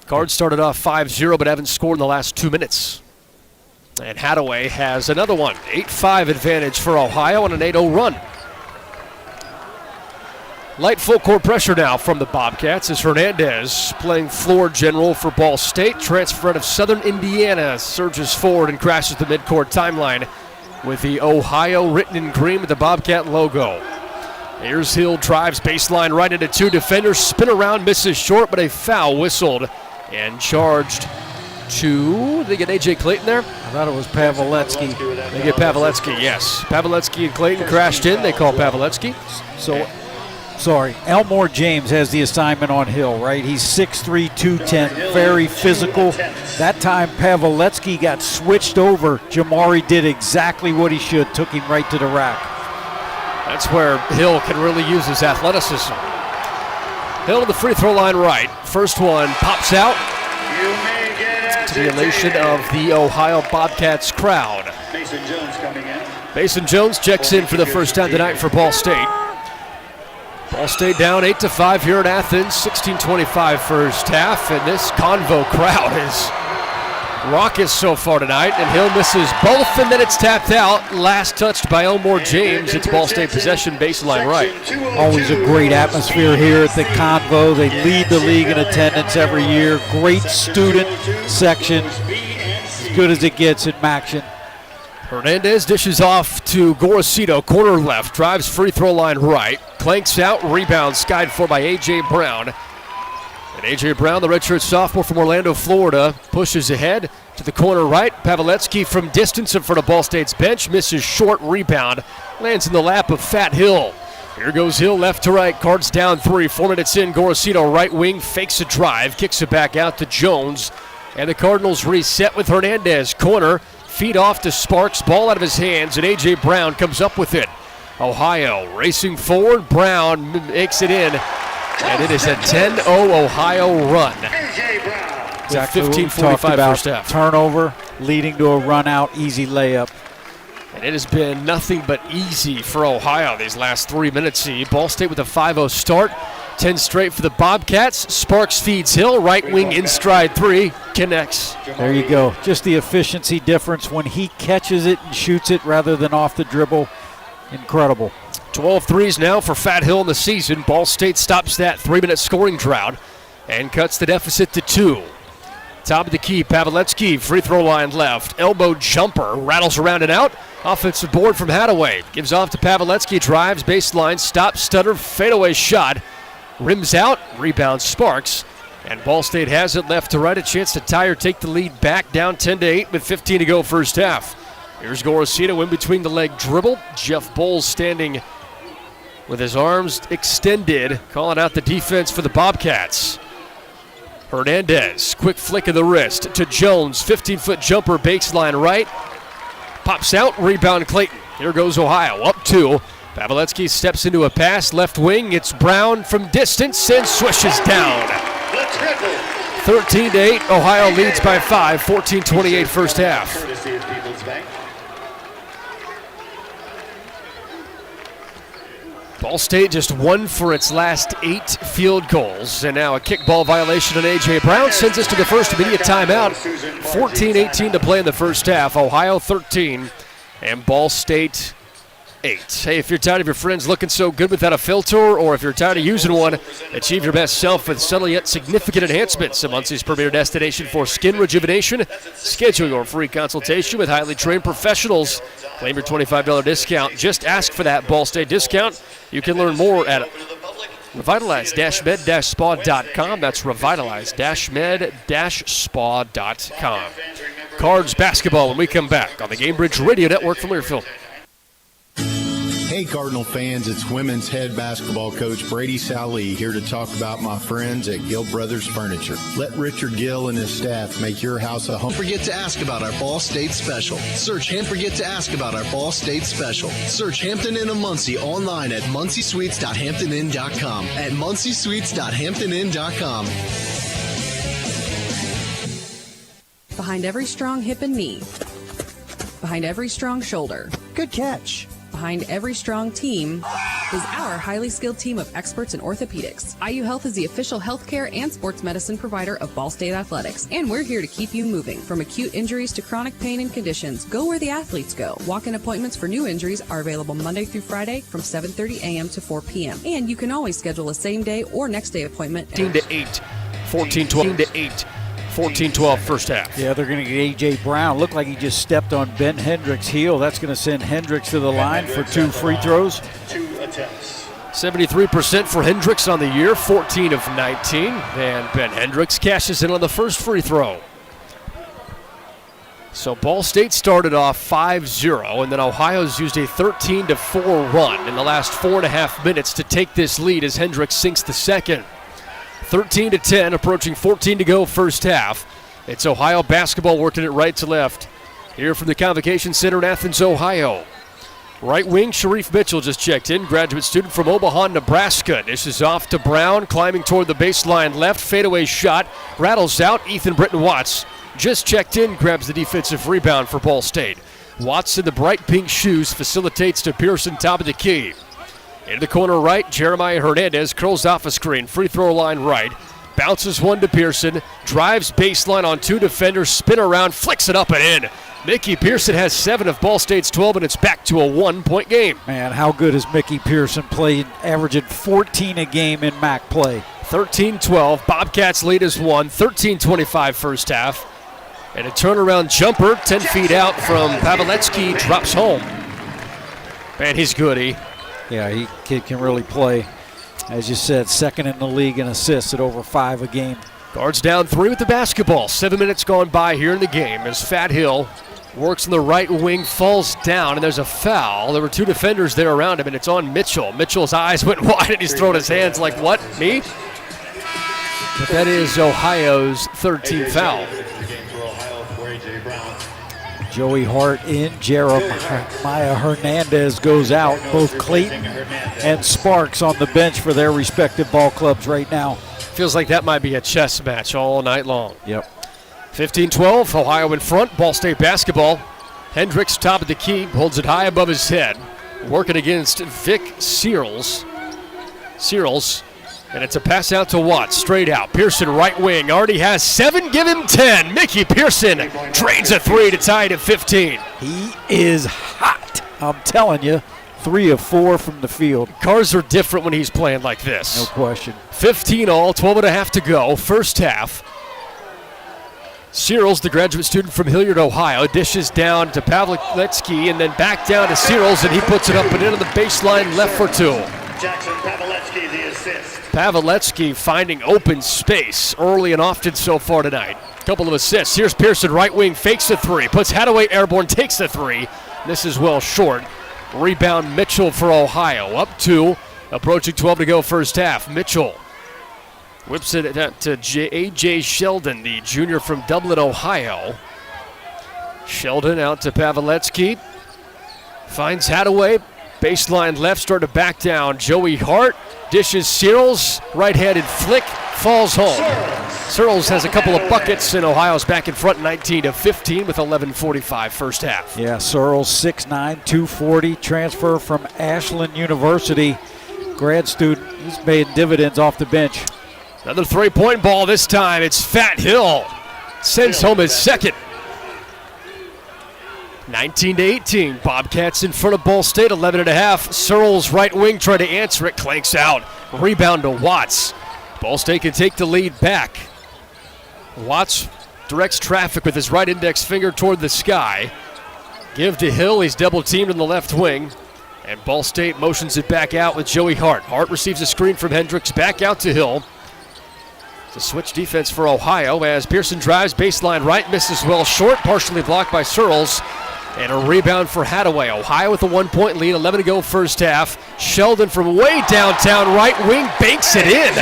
Cards started off 5-0, but haven't scored in the last 2 minutes. And Hadaway has another one. 8-5 advantage for Ohio on an 8-0 run. Light full court pressure now from the Bobcats as Hernandez, playing floor general for Ball State, transfer out of Southern Indiana, surges forward and crashes the midcourt timeline with the Ohio written in green with the Bobcat logo. Here's Hill, drives baseline right into 2 defenders, spin around, misses short, but a foul whistled and charged to, they get A.J. Clayton there? I thought it was Pavletsky. They get Pavletsky, yes. Pavletsky and Clayton crashed in. They call Pavletsky. Sorry, Elmore James has the assignment on Hill, right? He's 6'3", 210, very physical. That time Pavletsky got switched over. Jamari did exactly what he should, took him right to the rack. That's where Hill can really use his athleticism. Hill to the free throw line right. First one pops out to the elation of the Ohio Bobcats crowd. Mason Jones coming in. Mason Jones checks in for the first time tonight for Ball State. Ball State down 8-5 here at Athens, 16:25 first half, and this Convo crowd is raucous so far tonight, and Hill misses both, and then it's tapped out. Last touched by Elmore James. It's Ball State possession, baseline right. Always a great atmosphere here at the Convo. They lead the league in attendance every year. Great student section, as good as it gets in Maction. Hernandez dishes off to Gorosito, corner left, drives free throw line right, clanks out, rebound skied for by A.J. Brown. And A.J. Brown, the redshirt sophomore from Orlando, Florida, pushes ahead to the corner right. Pavletsky from distance in front of Ball State's bench, misses short, rebound, lands in the lap of Fat Hill. Here goes Hill left to right, Cards down 3, 4 minutes in. Gorosito right wing, fakes a drive, kicks it back out to Jones. And the Cardinals reset with Hernandez, corner. Feed off to Sparks, ball out of his hands, and A.J. Brown comes up with it. Ohio racing forward, Brown makes it in, and it is a 10-0 Ohio run. Exactly 15:45 first half. Turnover leading to a run-out, easy layup. And it has been nothing but easy for Ohio these last 3 minutes. Ball State with a 5-0 start. 10 straight for the Bobcats. Sparks feeds Hill, right wing in stride 3, connects. There you go. Just the efficiency difference when he catches it and shoots it rather than off the dribble. Incredible. 12 threes now for Fat Hill in the season. Ball State stops that 3-minute scoring drought and cuts the deficit to 2. Top of the key, Pavletsky, free throw line left. Elbow jumper, rattles around and out. Offensive board from Hadaway. Gives off to Pavletsky, drives, baseline, stop, stutter, fadeaway shot. Rims out, rebound Sparks, and Ball State has it left to right. A chance to tie or take the lead back, down 10-8 with 15 to go first half. Here's Gorosito in between the leg dribble. Jeff Bowles standing with his arms extended, calling out the defense for the Bobcats. Hernandez, quick flick of the wrist to Jones, 15-foot jumper, baseline right. Pops out, rebound Clayton. Here goes Ohio, up 2. Pavletsky steps into a pass, left wing. It's Brown from distance and swishes down. 13-8, Ohio leads by 5, 14-28 first half. Ball State just 1 for its last 8 field goals. And now a kickball violation on A.J. Brown sends us to the first immediate timeout. 14-18 to play in the first half. Ohio 13 and Ball State 8. Hey, if you're tired of your friends looking so good without a filter, or if you're tired of using one, achieve your best self with subtle yet significant enhancements. Muncie's premier destination for skin rejuvenation. Schedule your free consultation with highly trained professionals. Claim your $25 discount. Just ask for that Ball State discount. You can learn more at revitalize-med-spa.com. That's revitalize-med-spa.com. Cards basketball when we come back on the Gamebridge Radio Network from Learfield. Hey Cardinal fans, it's women's head basketball coach Brady Sally here to talk about my friends at Gill Brothers Furniture. Let Richard Gill and his staff make your house a home. Don't forget to ask about our Ball State special. Don't forget to ask about our Ball State special. Search Hampton Inn of Muncie online at munciesweets.hamptoninn.com. At munciesweets.hamptoninn.com. Behind every strong hip and knee. Behind every strong shoulder. Good catch. Behind every strong team is our highly skilled team of experts in orthopedics. IU Health is the official healthcare and sports medicine provider of Ball State Athletics, and we're here to keep you moving. From acute injuries to chronic pain and conditions, go where the athletes go. Walk-in appointments for new injuries are available Monday through Friday from 7:30 a.m. to 4 p.m. And you can always schedule a same-day or next-day appointment. 14-8, 14-12. 14-12 first half. Yeah, they're going to get A.J. Brown. Looked like he just stepped on Ben Hendricks' heel. That's going to send Hendricks to the line for 2 free throws. 73% for Hendricks on the year, 14 of 19. And Ben Hendricks cashes in on the first free throw. So Ball State started off 5-0, and then Ohio's used a 13-4 run in the last 4.5 minutes to take this lead as Hendricks sinks the second. 13-10, approaching 14 to go first half. It's Ohio basketball working it right to left. Here from the Convocation Center in Athens, Ohio. Right wing, Sharif Mitchell just checked in, graduate student from Omaha, Nebraska. This is off to Brown, climbing toward the baseline left. Fadeaway shot, rattles out. Ethan Britton Watts just checked in, grabs the defensive rebound for Ball State. Watts in the bright pink shoes facilitates to Pearson, top of the key. Into the corner right, Jeremiah Hernandez curls off a screen, free throw line right, bounces one to Pearson, drives baseline on 2 defenders, spin around, flicks it up and in. Mickey Pearson has 7 of Ball State's 12, and it's back to a 1-point game. Man, how good has Mickey Pearson played, averaging 14 a game in MAC play. 13-12, Bobcats lead is 1, 13-25 first half. And a turnaround jumper, 10 feet out from Pavletsky, drops home. Man, he's good, Yeah, kid can really play. As you said, second in the league in assists at over 5 a game. Guards down 3 with the basketball. 7 minutes gone by here in the game as Fat Hill works in the right wing, falls down, and there's a foul. There were 2 defenders there around him, and it's on Mitchell. Mitchell's eyes went wide, and he's throwing his hands like, what, me? But that is Ohio's 13th foul. Joey Hart in, Jeremiah Hernandez goes out. Both Clayton and Sparks on the bench for their respective ball clubs right now. Feels like that might be a chess match all night long. Yep. 15-12, Ohio in front, Ball State basketball. Hendricks, top of the key, holds it high above his head. Working against Vic Searles. And it's a pass out to Watts, straight out. Pearson, right wing, already has 7, give him 10. Mickey Pearson drains a 3 to tie it at 15. He is hot, I'm telling you. 3 of 4 from the field. Cars are different when he's playing like this. No question. 15 all, 12.5 to go, first half. Searles, the graduate student from Hilliard, Ohio, dishes down to Pavletsky and then back down to Searles, and he puts it up and in on the baseline, left for 2. Jackson Pavletsky, the assist. Pavletsky finding open space early and often so far tonight. Couple of assists. Here's Pearson, right wing, fakes the 3, puts Hadaway airborne, takes the 3. This is well short. Rebound Mitchell for Ohio, up 2, approaching 12 to go first half. Mitchell whips it to A.J. Sheldon, the junior from Dublin, Ohio. Sheldon out to Pavletsky. Finds Hadaway. Baseline left, start to back down. Joey Hart dishes Searles. Right-handed flick, falls home. Searles has a couple of buckets, and Ohio's back in front 19-15 with 11:45 first half. Yeah, Searles 6'9", 240, transfer from Ashland University. grad student. He's paying dividends off the bench. Another three-point ball this time. It's Fat Hill. Sends home his second. 19-18. Bobcats in front of Ball State, 11.5. Searles, right wing, trying to answer it. Clanks out. Rebound to Watts. Ball State can take the lead back. Watts directs traffic with his right index finger toward the sky. Give to Hill. He's double-teamed in the left wing. And Ball State motions it back out with Joey Hart. Hart receives a screen from Hendricks. Back out to Hill. It's a switch defense for Ohio as Pearson drives baseline right, misses well short, partially blocked by Searles. And a rebound for Hadaway. Ohio with a 1-point lead, 11 to go first half. Sheldon from way downtown right wing banks it in.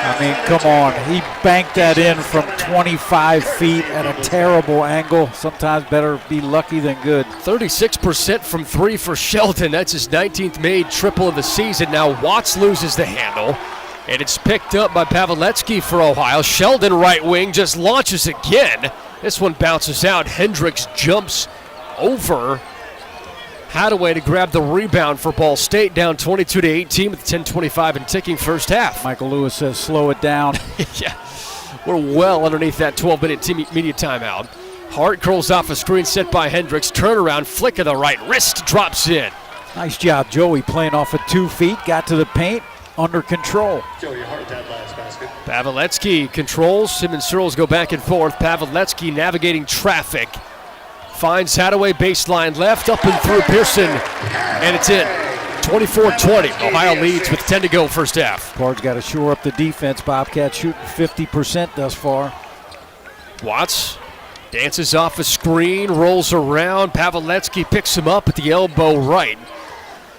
I mean, come on. He banked that in from 25 feet at a terrible angle. Sometimes better be lucky than good. 36% from three for Sheldon. That's his 19th made triple of the season. Now Watts loses the handle. And it's picked up by Pavletsky for Ohio. Sheldon, right wing, just launches again. This one bounces out. Hendricks jumps over Hadaway to grab the rebound for Ball State, down 22-18 with 10:25 and ticking first half. Michael Lewis says slow it down. Yeah, we're well underneath that 12-minute media timeout. Hart curls off a screen set by Hendricks. Turnaround, flick of the right wrist, drops in. Nice job, Joey, playing off of 2 feet, got to the paint, under control. Joey Hart, that last basket. Pavletsky controls. Him and Searles go back and forth. Pavletsky navigating traffic. Finds Hadaway baseline left, up and through Pearson. And it's in. 24-20. Ohio leads with 10 to go first half. Cards got to shore up the defense. Bobcats shooting 50% thus far. Watts dances off a screen, rolls around. Pavletsky picks him up at the elbow right.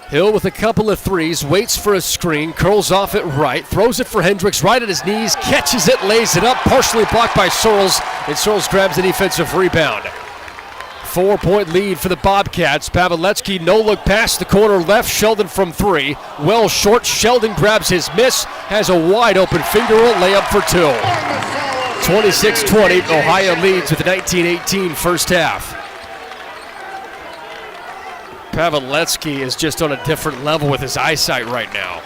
Hill with a couple of threes, waits for a screen, curls off it right, throws it for Hendricks right at his knees, catches it, lays it up, partially blocked by Searles, and Searles grabs the defensive rebound. 4-point lead for the Bobcats. Pavletsky no-look pass the corner left, Sheldon from three. Well short, Sheldon grabs his miss, has a wide-open finger roll layup for two. 26-20, Ohio leads with the 19-18 first half. Pavletsky is just on a different level with his eyesight right now.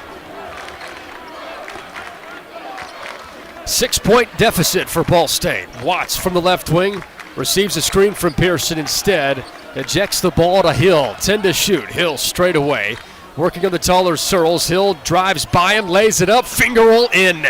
6-point deficit for Ball State. Watts from the left wing receives a screen from Pearson instead. Ejects the ball to Hill. 10 to shoot. Hill straight away. Working on the taller Searles. Hill drives by him, lays it up, finger roll in.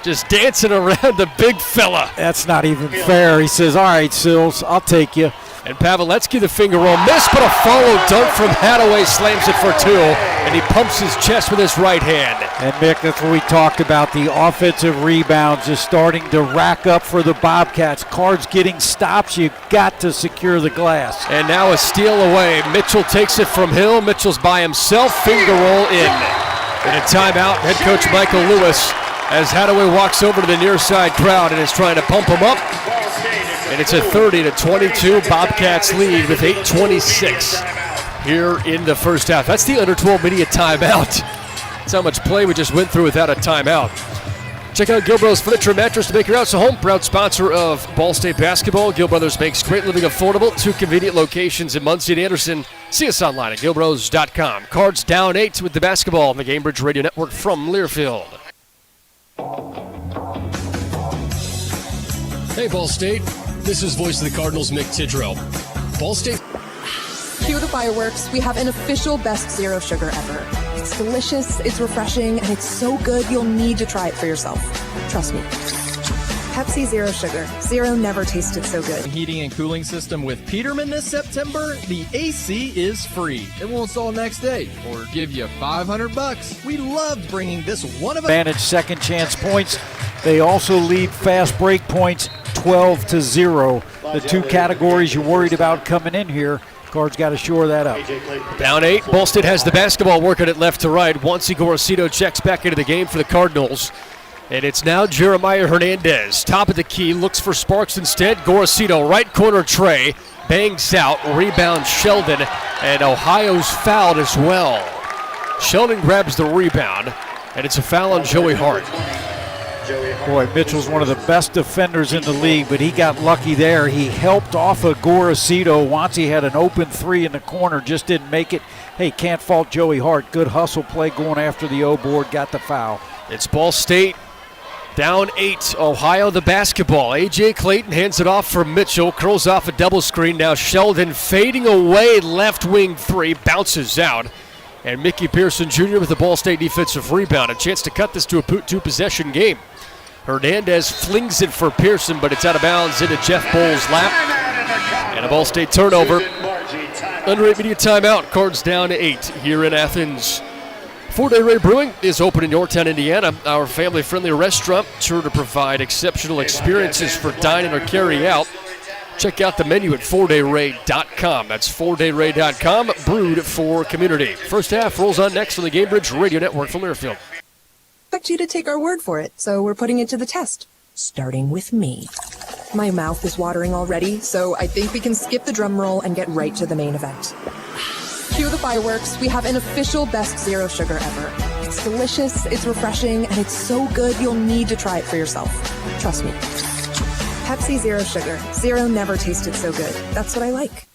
Just dancing around the big fella. That's not even fair. He says, all right, Searles, I'll take you. And Pavletsky, the finger roll, missed, but a follow dunk from Hadaway slams it for two, and he pumps his chest with his right hand. And Mick, that's what we talked about, the offensive rebounds just starting to rack up for the Bobcats. Cards getting stops, you've got to secure the glass. And now a steal away. Mitchell takes it from Hill. Mitchell's by himself, finger roll in. In a timeout, head coach Michael Lewis, as Hadaway walks over to the near side crowd and is trying to pump him up. And it's a 30-22 Bobcats lead with 8:26 here in the first half. That's the under 12 media timeout. That's how much play we just went through without a timeout. Check out Gill Brothers Furniture Mattress to make your house a home. Proud sponsor of Ball State basketball. Gill Brothers makes great living affordable. 2 convenient locations in Muncie and Anderson. See us online at gillbros.com. Cards down 8 with the basketball on the Gamebridge Radio Network from Learfield. Hey, Ball State. This is voice of the Cardinals, Mick Tidrow. Ball State. Cue the fireworks. We have an official best zero sugar ever. It's delicious, it's refreshing, and it's so good you'll need to try it for yourself. Trust me. Pepsi Zero Sugar. Zero never tasted so good. Heating and cooling system with Peterman this September. The AC is free. It will install next day or give you $500. We loved bringing this one of a advantage second chance points. They also lead fast break points 12-0. The 2 categories you're worried about coming in here. Cards got to shore that up. Down 8. Ball State has the basketball working it left to right. Once Gorosito checks back into the game for the Cardinals. And it's now Jeremiah Hernandez. Top of the key, looks for Sparks instead. Gorosito, right corner tray. Bangs out, rebound Sheldon. And Ohio's fouled as well. Sheldon grabs the rebound. And it's a foul on Joey Hart. Boy, Mitchell's one of the best defenders in the league, but he got lucky there. He helped off of Gorosito. Once he had an open 3 in the corner, just didn't make it. hey, can't fault Joey Hart. Good hustle play going after the O board, got the foul. It's Ball State down 8. Ohio the basketball. A.J. Clayton hands it off for Mitchell. Curls off a double screen. Now Sheldon fading away. Left wing 3. Bounces out. And Mickey Pearson Jr. with the Ball State defensive rebound. A chance to cut this to a 2-possession game. Hernandez flings it for Pearson, but it's out of bounds into Jeff Bowles' lap. And a Ball State turnover. Under 8 media timeout. Cards down to 8 here in Athens. 4-Day Ray Brewing is open in Yorktown, Indiana. Our family-friendly restaurant, sure to provide exceptional experiences for dining or carry out. Check out the menu at 4dayray.com. That's 4dayray.com, brewed for community. First half rolls on next on the Gamebridge Radio Network from Learfield. Expect you to take our word for it, so we're putting it to the test. Starting with me. My mouth is watering already, so I think we can skip the drum roll and get right to the main event. Cue the fireworks. We have an official best zero sugar ever. It's delicious, it's refreshing, and it's so good you'll need to try it for yourself. Trust me. Pepsi Zero Sugar. Zero never tasted so good. That's what I like.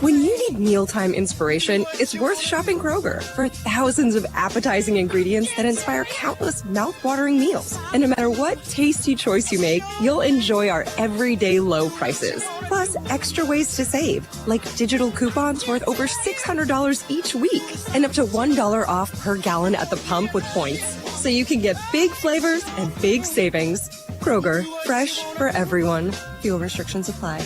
When you need mealtime inspiration, it's worth shopping Kroger for thousands of appetizing ingredients that inspire countless mouth-watering meals. And no matter what tasty choice you make, you'll enjoy our everyday low prices. Plus, extra ways to save, like digital coupons worth over $600 each week and up to $1 off per gallon at the pump with points. So you can get big flavors and big savings. Kroger, fresh for everyone. Fuel restrictions apply.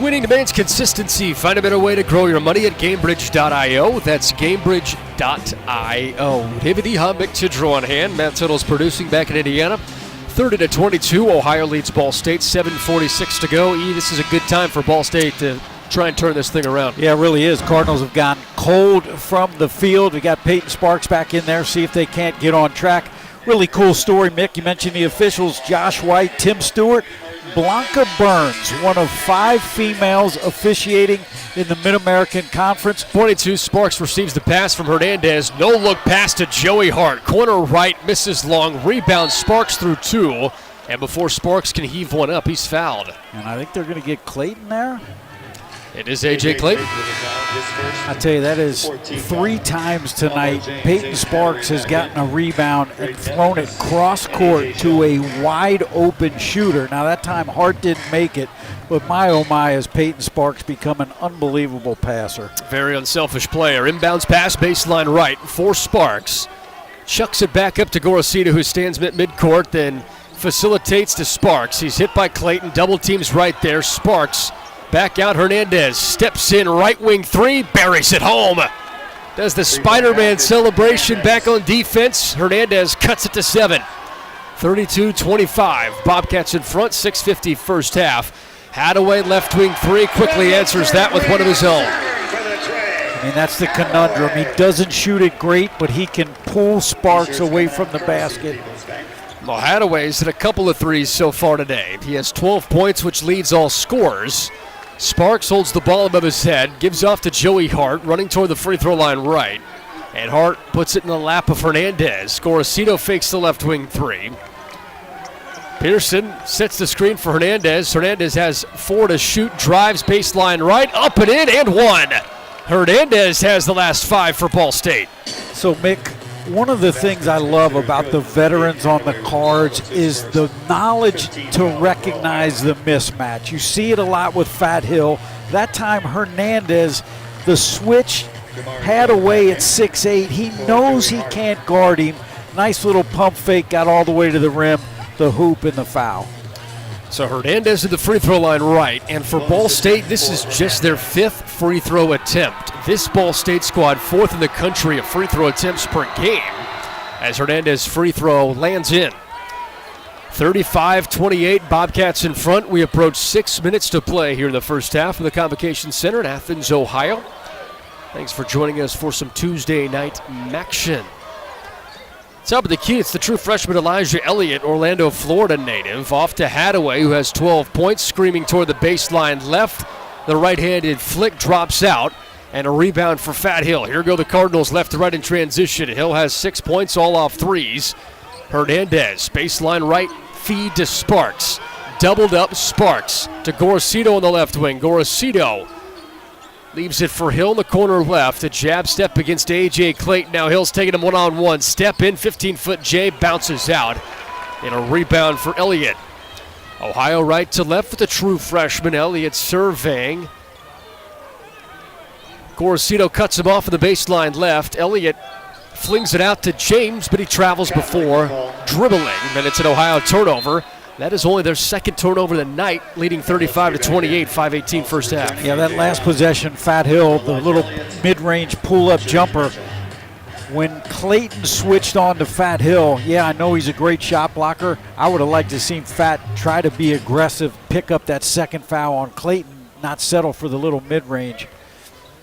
Winning demands consistency. Find a better way to grow your money at Gamebridge.io. That's Gamebridge.io. David Eha, Mick Tidrow on hand. Matt Tittle's producing back in Indiana. 30-22. Ohio leads Ball State. 7:46 to go. This is a good time for Ball State to try and turn this thing around. Yeah, it really is. Cardinals have gone cold from the field. We got Peyton Sparks back in there. See if they can't get on track. Really cool story, Mick. You mentioned the officials, Josh White, Tim Stewart. Blanca Burns, one of 5 females officiating in the Mid-American Conference. 22, Sparks receives the pass from Hernandez. No look pass to Joey Hart. Corner right, misses long. Rebound, Sparks through 2. And before Sparks can heave one up, he's fouled. And I think they're going to get Clayton there. It is A.J. Clayton. I tell you, that is 3 times tonight. Peyton Sparks has gotten a rebound and thrown it cross-court to a wide-open shooter. Now, that time Hart didn't make it, but my oh my, has Peyton Sparks become an unbelievable passer. Very unselfish player. Inbounds pass, baseline right for Sparks. Chucks it back up to Gorosito, who stands at midcourt, then facilitates to Sparks. He's hit by Clayton. Double teams right there. Sparks back out. Hernandez steps in, right wing 3, buries it home. Does the Spider-Man celebration back on defense. Hernandez cuts it to 7. 32-25. Bobcats in front, 6:50 first half. Hadaway left wing 3, quickly answers that with one of his own. I mean, that's the conundrum. He doesn't shoot it great, but he can pull Sparks away from the basket. Well, Hadaway's hit a couple of threes so far today. He has 12 points, which leads all scorers. Sparks holds the ball above his head, gives off to Joey Hart, running toward the free throw line right. And Hart puts it in the lap of Hernandez. Gorosito fakes the left wing 3. Pearson sets the screen for Hernandez. Hernandez has 4 to shoot, drives baseline right, up and in, and 1. Hernandez has the last 5 for Ball State. So, Mick, one of the things I love about the veterans on the Cards is the knowledge to recognize the mismatch. You see it a lot with Fat Hill. That time Hernandez, the switch Hadaway at 6'8". He knows he can't guard him. Nice little pump fake, got all the way to the rim, the hoop, and the foul. So Hernandez at the free throw line right, and for Ball State, this is just their 5th free throw attempt. This Ball State squad 4th in the country of free throw attempts per game, as Hernandez free throw lands in. 35-28, Bobcats in front. We approach 6 minutes to play here in the first half from the Convocation Center in Athens, Ohio. Thanks for joining us for some Tuesday night action. Top of the key, it's the true freshman Elijah Elliott, Orlando, Florida native. Off to Hadaway, who has 12 points, screaming toward the baseline left. The right-handed flick drops out, and a rebound for Fat Hill. Here go the Cardinals left to right in transition. Hill has 6 points, all off threes. Hernandez, baseline right, feed to Sparks. Doubled up Sparks to Gorosito on the left wing. Gorosito leaves it for Hill in the corner left. A jab step against A.J. Clayton. Now Hill's taking him one-on-one. Step in, 15-foot J bounces out. And a rebound for Elliott. Ohio right to left with the true freshman. Elliott surveying. Gorosito cuts him off of the baseline left. Elliott flings it out to James, but he travels before dribbling. Then it's an Ohio turnover. That is only their second turnover of the night, leading 35-28, 5:18 first half. Yeah, that last possession, Fat Hill, the little mid-range pull-up jumper. When Clayton switched on to Fat Hill, yeah, I know he's a great shot blocker. I would have liked to see Fat try to be aggressive, pick up that second foul on Clayton, not settle for the little mid-range.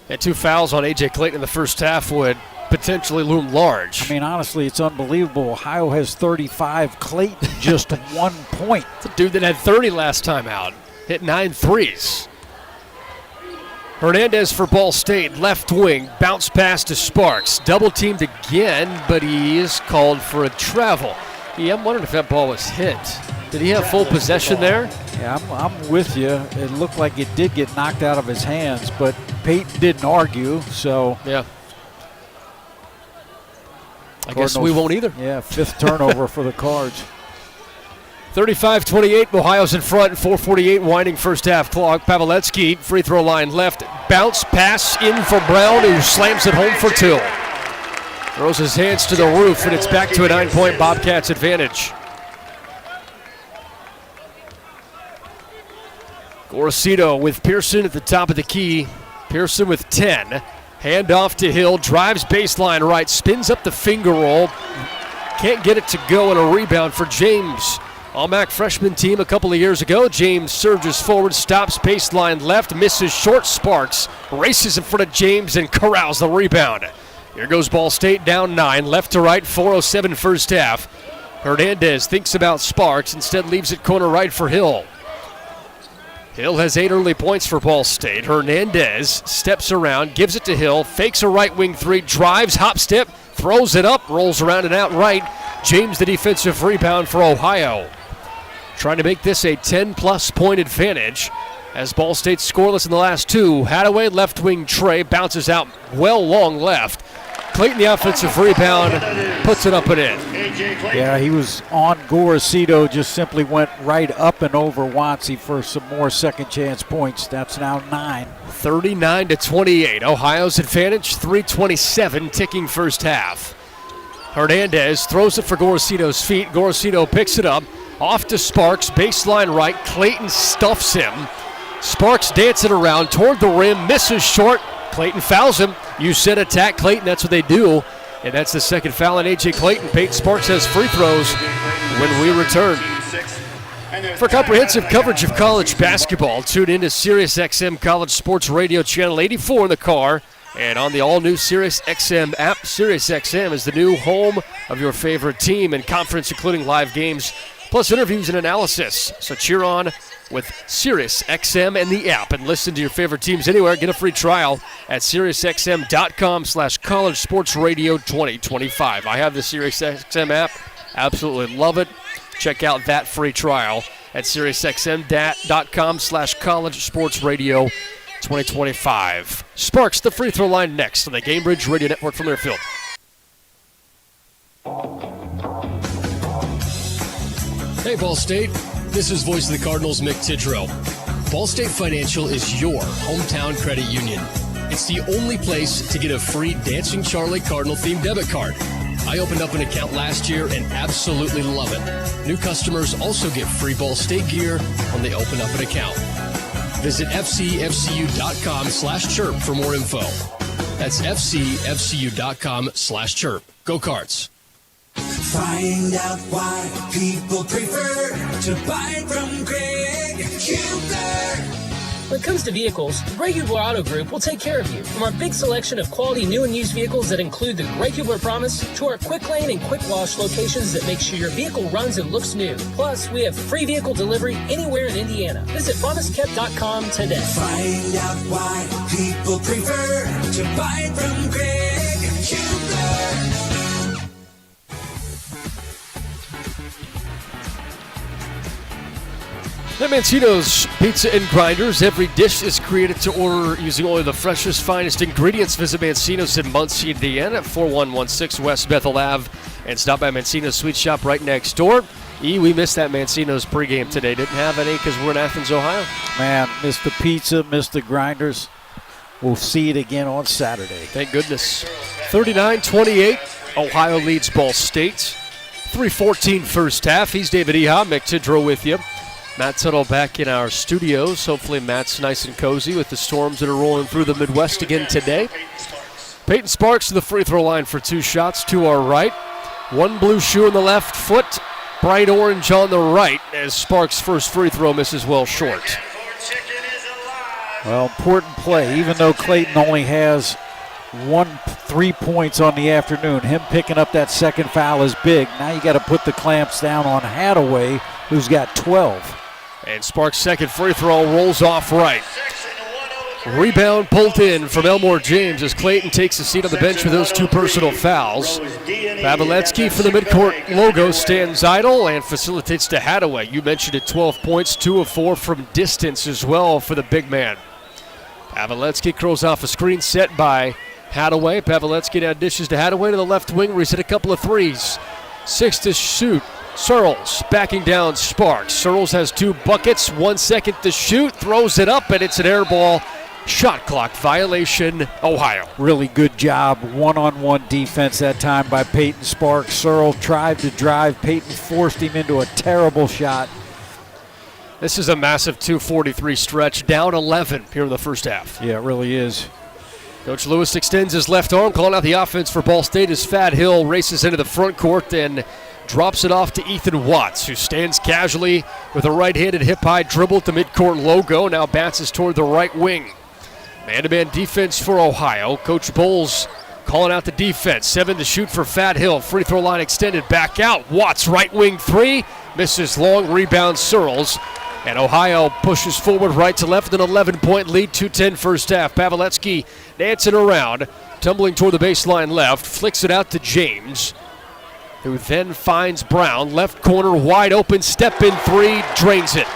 And 2 fouls on A.J. Clayton in the first half would potentially loom large. I mean, honestly, it's unbelievable. Ohio has 35, Clayton just 1 point. It's a dude that had 30 last time out, hit 9 threes. Hernandez for Ball State, left wing, bounce pass to Sparks. Double teamed again, but he is called for a travel. Yeah, I'm wondering if that ball was hit. Did he have full possession there? Yeah, I'm with you. It looked like it did get knocked out of his hands, but Peyton didn't argue, so. Yeah. I guess we won't either. Yeah, 5th turnover for the Cards. 35-28, Ohio's in front, 4:48 winding first half clock. Pavletsky, free throw line left, bounce pass in for Brown, who slams it home for 2. Throws his hands to the roof, and it's back to a 9-point Bobcats advantage. Gorosito with Pearson at the top of the key. Pearson with 10. Hand off to Hill, drives baseline right, spins up the finger roll. Can't get it to go, and a rebound for James. All-MAC freshman team a couple of years ago. James surges forward, stops baseline left, misses short. Sparks races in front of James and corrals the rebound. Here goes Ball State down 9, left to right, 4:07 first half. Hernandez thinks about Sparks, instead leaves it corner right for Hill. Hill has 8 early points for Ball State. Hernandez steps around, gives it to Hill, fakes a right wing 3, drives, hop step, throws it up, rolls around and out right. James the defensive rebound for Ohio. Trying to make this a 10-plus point advantage as Ball State scoreless in the last 2. Hadaway, left wing Trey, bounces out well long left. Clayton, the offensive rebound, puts it up and in. Yeah, he was on Gorosito, just simply went right up and over Watsy for some more second chance points. That's now 9. 39-28, Ohio's advantage, 3:27 ticking first half. Hernandez throws it for Gorosito's feet. Gorosito picks it up, off to Sparks, baseline right. Clayton stuffs him. Sparks dancing around toward the rim, misses short. Clayton fouls him. You said attack Clayton, that's what they do. And that's the second foul on A.J. Clayton. Peyton Sparks has free throws when we return. For comprehensive coverage of college basketball, tune in to SiriusXM College Sports Radio Channel 84 in the car and on the all-new SiriusXM app. SiriusXM is the new home of your favorite team and conference, including live games, plus interviews and analysis. So cheer on with SiriusXM and the app and listen to your favorite teams anywhere. Get a free trial at SiriusXM.com/College Sports Radio 2025. I have the SiriusXM app. Absolutely love it. Check out that free trial at SiriusXM.com/College Sports Radio 2025. Sparks, the free throw line next on the Gamebridge Radio Network from Learfield. Hey, Ball State. This is Voice of the Cardinals, Mick Tidrow. Ball State Financial is your hometown credit union. It's the only place to get a free Dancing Charlie Cardinal-themed debit card. I opened up an account last year and absolutely love it. New customers also get free Ball State gear when they open up an account. Visit fcfcu.com/chirp for more info. That's fcfcu.com/chirp. Go Cards. Find out why people prefer to buy from Greg Huber. When it comes to vehicles, the Greg Huber Auto Group will take care of you. From our big selection of quality new and used vehicles that include the Greg Huber Promise to our quick lane and quick wash locations that make sure your vehicle runs and looks new. Plus, we have free vehicle delivery anywhere in Indiana. Visit promisekept.com today. Find out why people prefer to buy from Greg Huber. At Mancino's Pizza and Grinders, every dish is created to order using only the freshest, finest ingredients. Visit Mancino's in Muncie, Indiana at 4116 West Bethel Ave and stop by Mancino's Sweet Shop right next door. We missed that Mancino's pregame today. Didn't have any because we're in Athens, Ohio. Man, missed the pizza, missed the Grinders. We'll see it again on Saturday. Thank goodness. 39-28, Ohio leads Ball State. 3:14 first half. He's David Eha, Mick Tidrow with you. Matt Tuttle back in our studios. Hopefully Matt's nice and cozy with the storms that are rolling through the Midwest again today. Peyton Sparks to the free throw line for 2 shots to our right. One blue shoe on the left foot, bright orange on the right as Sparks' first free throw misses well short. Well, important play. Even though Clayton only has 3 points on the afternoon, him picking up that second foul is big. Now you got to put the clamps down on Hadaway, who's got 12. And Sparks' second free throw rolls off right. Rebound pulled in from Elmore James as Clayton takes a seat on the bench with those 2 personal fouls. Pavletsky for the midcourt logo stands idle and facilitates to Hadaway. You mentioned it, 12 points, 2 of 4 from distance as well for the big man. Pavletsky curls off a screen set by Hadaway. Pavletsky now dishes to Hadaway to the left wing where he's hit a couple of threes. 6 to shoot. Searles backing down Sparks. Searles has 2 buckets, 1 second to shoot, throws it up, and it's an air ball. Shot clock violation, Ohio. Really good job, one-on-one defense that time by Peyton Sparks. Searles tried to drive. Peyton forced him into a terrible shot. This is a massive 2:43 stretch, down 11 here in the first half. Yeah, it really is. Coach Lewis extends his left arm, calling out the offense for Ball State as Fat Hill races into the front court and drops it off to Ethan Watts, who stands casually with a right-handed hip-high dribble at the midcourt logo, now bounces toward the right wing. Man-to-man defense for Ohio. Coach Bowles calling out the defense. 7 to shoot for Fat Hill. Free throw line extended, back out. Watts, right wing 3, misses long, rebound Searles. And Ohio pushes forward right to left with an 11-point lead, 2:10 first half. Pavletsky dancing around, tumbling toward the baseline left, flicks it out to James, who then finds Brown, left corner wide open, step in 3, drains it.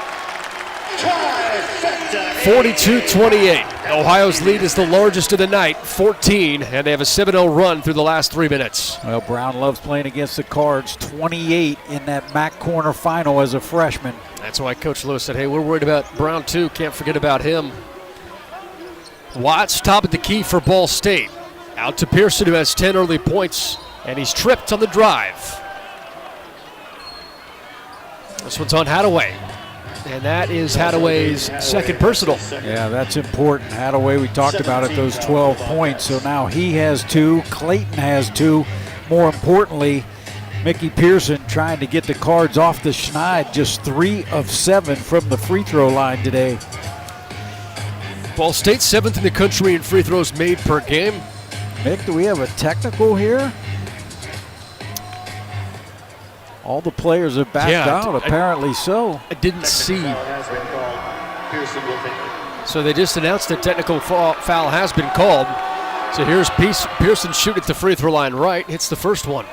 42-28. Ohio's lead is the largest of the night, 14, and they have a 7-0 run through the last 3 minutes. Well, Brown loves playing against the Cards, 28 in that MAC corner final as a freshman. That's why Coach Lewis said, hey, we're worried about Brown too, can't forget about him. Watts top of the key for Ball State. Out to Pearson, who has 10 early points, and he's tripped on the drive. This one's on Hadaway. And that is Hadaway's second personal. Yeah, that's important. Hadaway, we talked about it, those 12 points. So now he has 2. Clayton has 2. More importantly, Mickey Pearson trying to get the Cards off the schneid. Just 3 of 7 from the free throw line today. Ball State 7th in the country in free throws made per game. Mick, do we have a technical here? All the players have backed out, apparently so. I didn't see. So they just announced that technical foul has been called. So here's Pearson shooting at the free throw line right, hits the first one.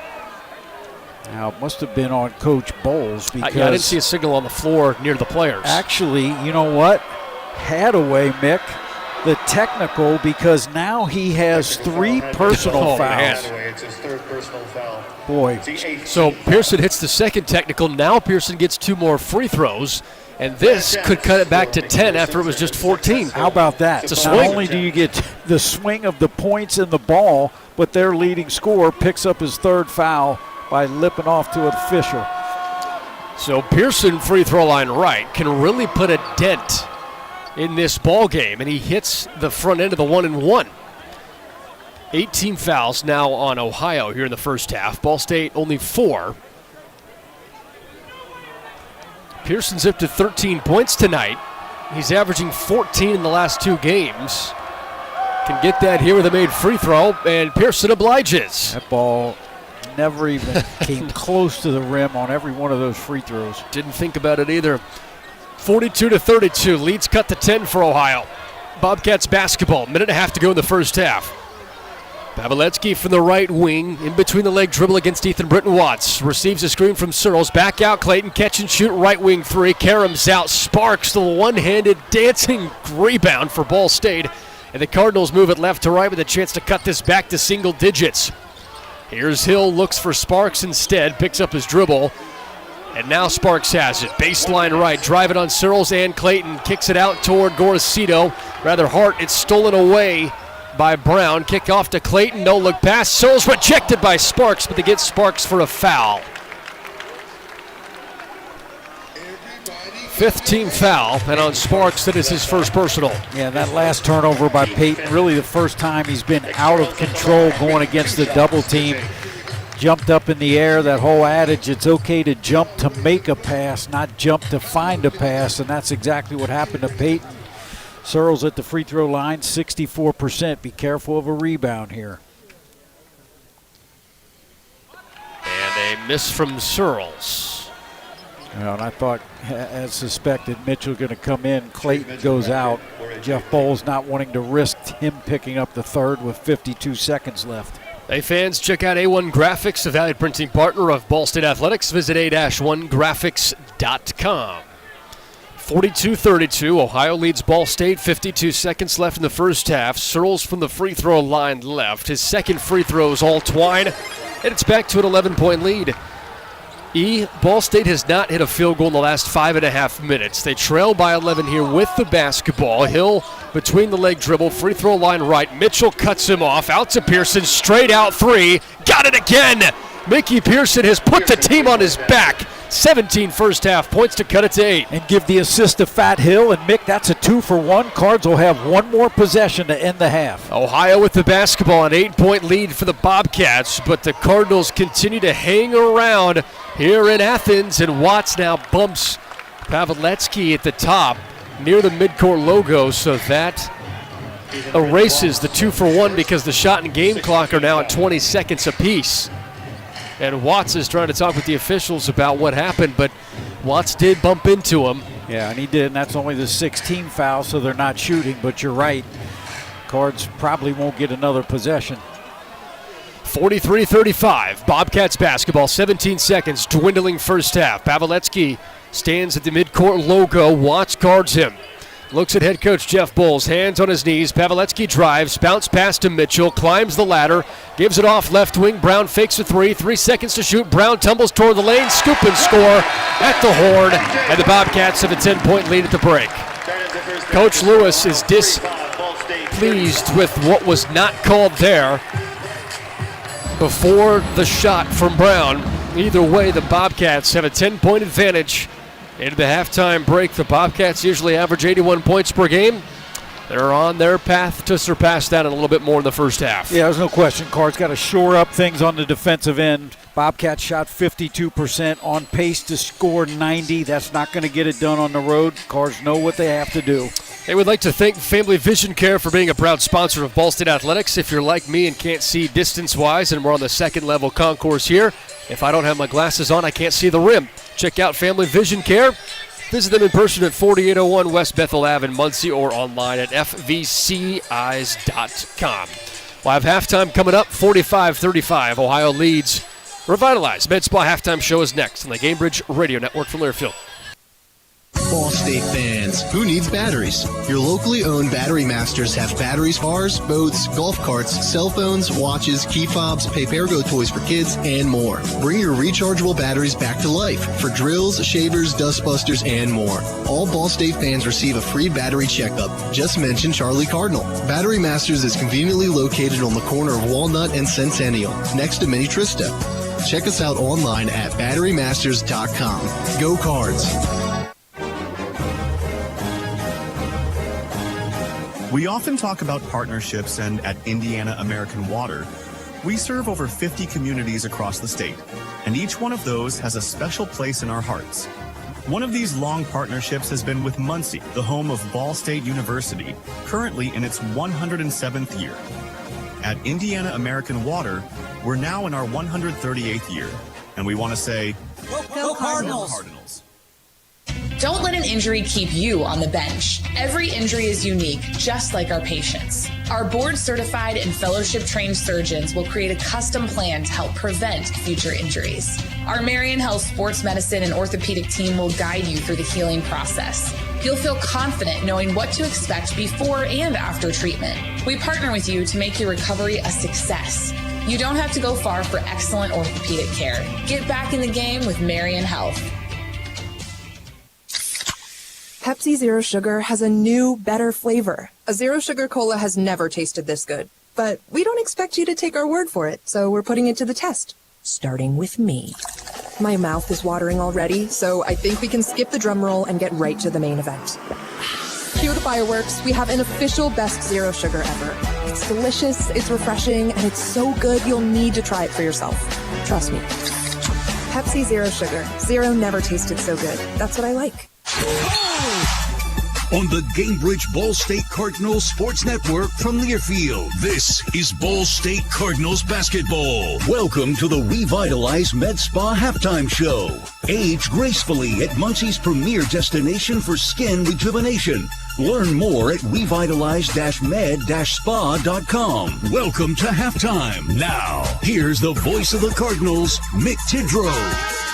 Now, it must have been on Coach Bowles because I didn't see a signal on the floor near the players. Actually, you know what? Hadaway, Mick, the technical, because now he has 3 personal fouls. It's his 3rd personal foul. Boy. So Pearson hits the second technical. Now Pearson gets 2 more free throws, and this could cut it back to 10 after it was just 14. How about that? It's a Not swing. only do you get the swing of the points and the ball, but their leading scorer picks up his 3rd foul by lipping off to an official. So Pearson, free throw line right, can really put a dent in this ball game, and he hits the front end of the 1-and-1. 18 fouls now on Ohio here in the first half. Ball State only 4. Pearson's up to 13 points tonight. He's averaging 14 in the last 2 games. Can get that here with a made free throw, and Pearson obliges. That ball never even came close to the rim on every one of those free throws. Didn't think about it either. 42-32. Leads cut to 10 for Ohio. Bobcats basketball. Minute and a half to go in the first half. Pavletsky from the right wing, in between the leg dribble against Ethan Britton Watts. Receives a screen from Searles. Back out Clayton, catch and shoot, right wing three. Karam's out, Sparks, the one-handed dancing rebound for Ball State. And the Cardinals move it left to right with a chance to cut this back to single digits. Here's Hill, looks for Sparks instead, picks up his dribble. And now Sparks has it. Baseline right, drive it on Searles and Clayton. Kicks it out toward Gorosito. Rather hard, it's stolen away by Brown. Kick off to Clayton, no look pass. Searles rejected by Sparks, but they get Sparks for a foul. Fifth team foul, and on Sparks, that is his first personal. Yeah, that last turnover by Peyton, really the first time he's been out of control going against the double team. Jumped up in the air, that whole adage, it's okay to jump to make a pass, not jump to find a pass, and that's exactly what happened to Peyton. Searles at the free throw line, 64%. Be careful of a rebound here. And a miss from Searles. Well, and I thought, as suspected, Mitchell going to come in. Clayton goes out. Jeff Bowles not wanting to risk him picking up the third with 52 seconds left. Hey fans, check out A1 Graphics, a valued printing partner of Ball State Athletics. Visit a-1graphics.com. 42-32, Ohio leads Ball State, 52 seconds left in the first half. Searles from the free throw line left. His second free throw is all twine, and it's back to an 11-point lead. Ball State has not hit a field goal in the last 5.5 minutes. They trail by 11 here with the basketball. Hill between the leg dribble, free throw line right. Mitchell cuts him off, out to Pearson, straight out three. Got it again! Mickey Pearson has put the team on his back. 17 first half points to cut it to 8. And give the assist to Fat Hill, and Mick, that's a 2-for-1. Cards will have one more possession to end the half. Ohio with the basketball, an 8-point lead for the Bobcats, but the Cardinals continue to hang around here in Athens, and Watts now bumps Pavletsky at the top near the midcourt logo, so that erases the 2-for-1 because the shot and game clock are now at 20 seconds apiece. And Watts is trying to talk with the officials about what happened, but Watts did bump into him. Yeah, and he did, and that's only the 16th foul, so they're not shooting, but you're right. Cards probably won't get another possession. 43-35, Bobcats basketball, 17 seconds, dwindling first half. Pavletsky stands at the midcourt logo. Watts guards him. Looks at head coach Jeff Bowles, hands on his knees. Pavletsky drives, bounce pass to Mitchell, climbs the ladder, gives it off left wing. Brown fakes a three, 3 seconds to shoot. Brown tumbles toward the lane, scoop and score at the horn, and the Bobcats have a 10-point lead at the break. Coach Lewis is displeased with what was not called there before the shot from Brown. Either way, the Bobcats have a 10-point advantage. Into the halftime break, the Bobcats usually average 81 points per game. They're on their path to surpass that and a little bit more in the first half. Yeah, there's no question. Cards got to shore up things on the defensive end. Bobcats shot 52%, on pace to score 90. That's not going to get it done on the road. Cards know what they have to do. They would like to thank Family Vision Care for being a proud sponsor of Ball State Athletics. If you're like me and can't see distance-wise, and we're on the second level concourse here, if I don't have my glasses on, I can't see the rim. Check out Family Vision Care. Visit them in person at 4801 West Bethel Ave in Muncie or online at fvceyes.com. We'll have halftime coming up, 45-35. Ohio leads. Revitalize Med Spa halftime show is next on the Gamebridge Radio Network from Learfield. Ball State fans, who needs batteries? Your locally owned Battery Masters have batteries, cars, boats, golf carts, cell phones, watches, key fobs, Pay-Per-Go toys for kids, and more. Bring your rechargeable batteries back to life for drills, shavers, dustbusters, and more. All Ball State fans receive a free battery checkup. Just mention Charlie Cardinal. Battery Masters is conveniently located on the corner of Walnut and Centennial, next to Mini Trista. Check us out online at batterymasters.com. Go Cards! We often talk about partnerships, and at Indiana American Water, we serve over 50 communities across the state, and each one of those has a special place in our hearts. One of these long partnerships has been with Muncie, the home of Ball State University, currently in its 107th year. At Indiana American Water, we're now in our 138th year, and we want to say, Go Cardinals! Don't let an injury keep you on the bench. Every injury is unique, just like our patients. Our board-certified and fellowship-trained surgeons will create a custom plan to help prevent future injuries. Our Marion Health Sports Medicine and Orthopedic team will guide you through the healing process. You'll feel confident knowing what to expect before and after treatment. We partner with you to make your recovery a success. You don't have to go far for excellent orthopedic care. Get back in the game with Marion Health. Pepsi Zero Sugar has a new, better flavor. A Zero Sugar Cola has never tasted this good. But we don't expect you to take our word for it, so we're putting it to the test. Starting with me. My mouth is watering already, so I think we can skip the drum roll and get right to the main event. Cue the fireworks. We have an official best Zero Sugar ever. It's delicious, it's refreshing, and it's so good you'll need to try it for yourself. Trust me. Pepsi Zero Sugar. Zero never tasted so good. That's what I like. On the Gainbridge Ball State Cardinals Sports Network from Learfield, this is Ball State Cardinals basketball. Welcome to the Revitalize Med Spa halftime show. Age gracefully at Muncie's premier destination for skin rejuvenation. Learn more at revitalize-med-spa.com. Welcome to halftime. Now, here's the voice of the Cardinals, Mick Tidrow.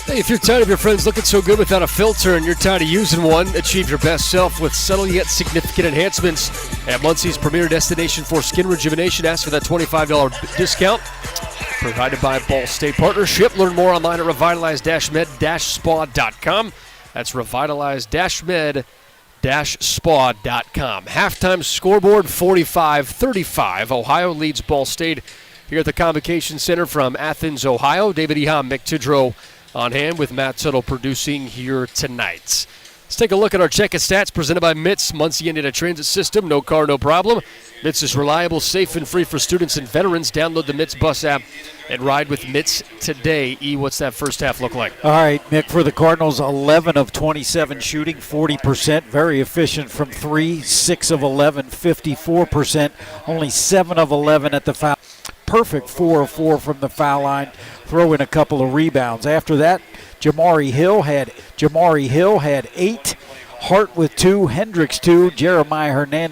Hey, if you're tired of your friends looking so good without a filter and you're tired of using one, achieve your best self with subtle yet significant enhancements at Muncie's premier destination for skin rejuvenation. Ask for that $25 discount provided by Ball State Partnership. Learn more online at revitalize-med-spa.com. That's revitalize-med-spa.com. Halftime scoreboard 45-35. Ohio leads Ball State here at the Convocation Center from Athens, Ohio. David Eham, Mick Tidrow on hand with Matt Tuttle producing here tonight. Let's take a look at our check of stats presented by MITS, Muncie Indiana Transit System. No car, no problem. MITS is reliable, safe, and free for students and veterans. Download the MITS bus app and ride with MITS today. E, what's that first half look like? All right, Mick, for the Cardinals, 11 of 27 shooting, 40%. Very efficient from 3, 6 of 11, 54%. Only 7 of 11 at the foul. Perfect 4 of 4 from the foul line. Throw in a couple of rebounds. After that, Jamari Hill had 8, Hart with 2, Hendricks 2, Jeremiah Hernandez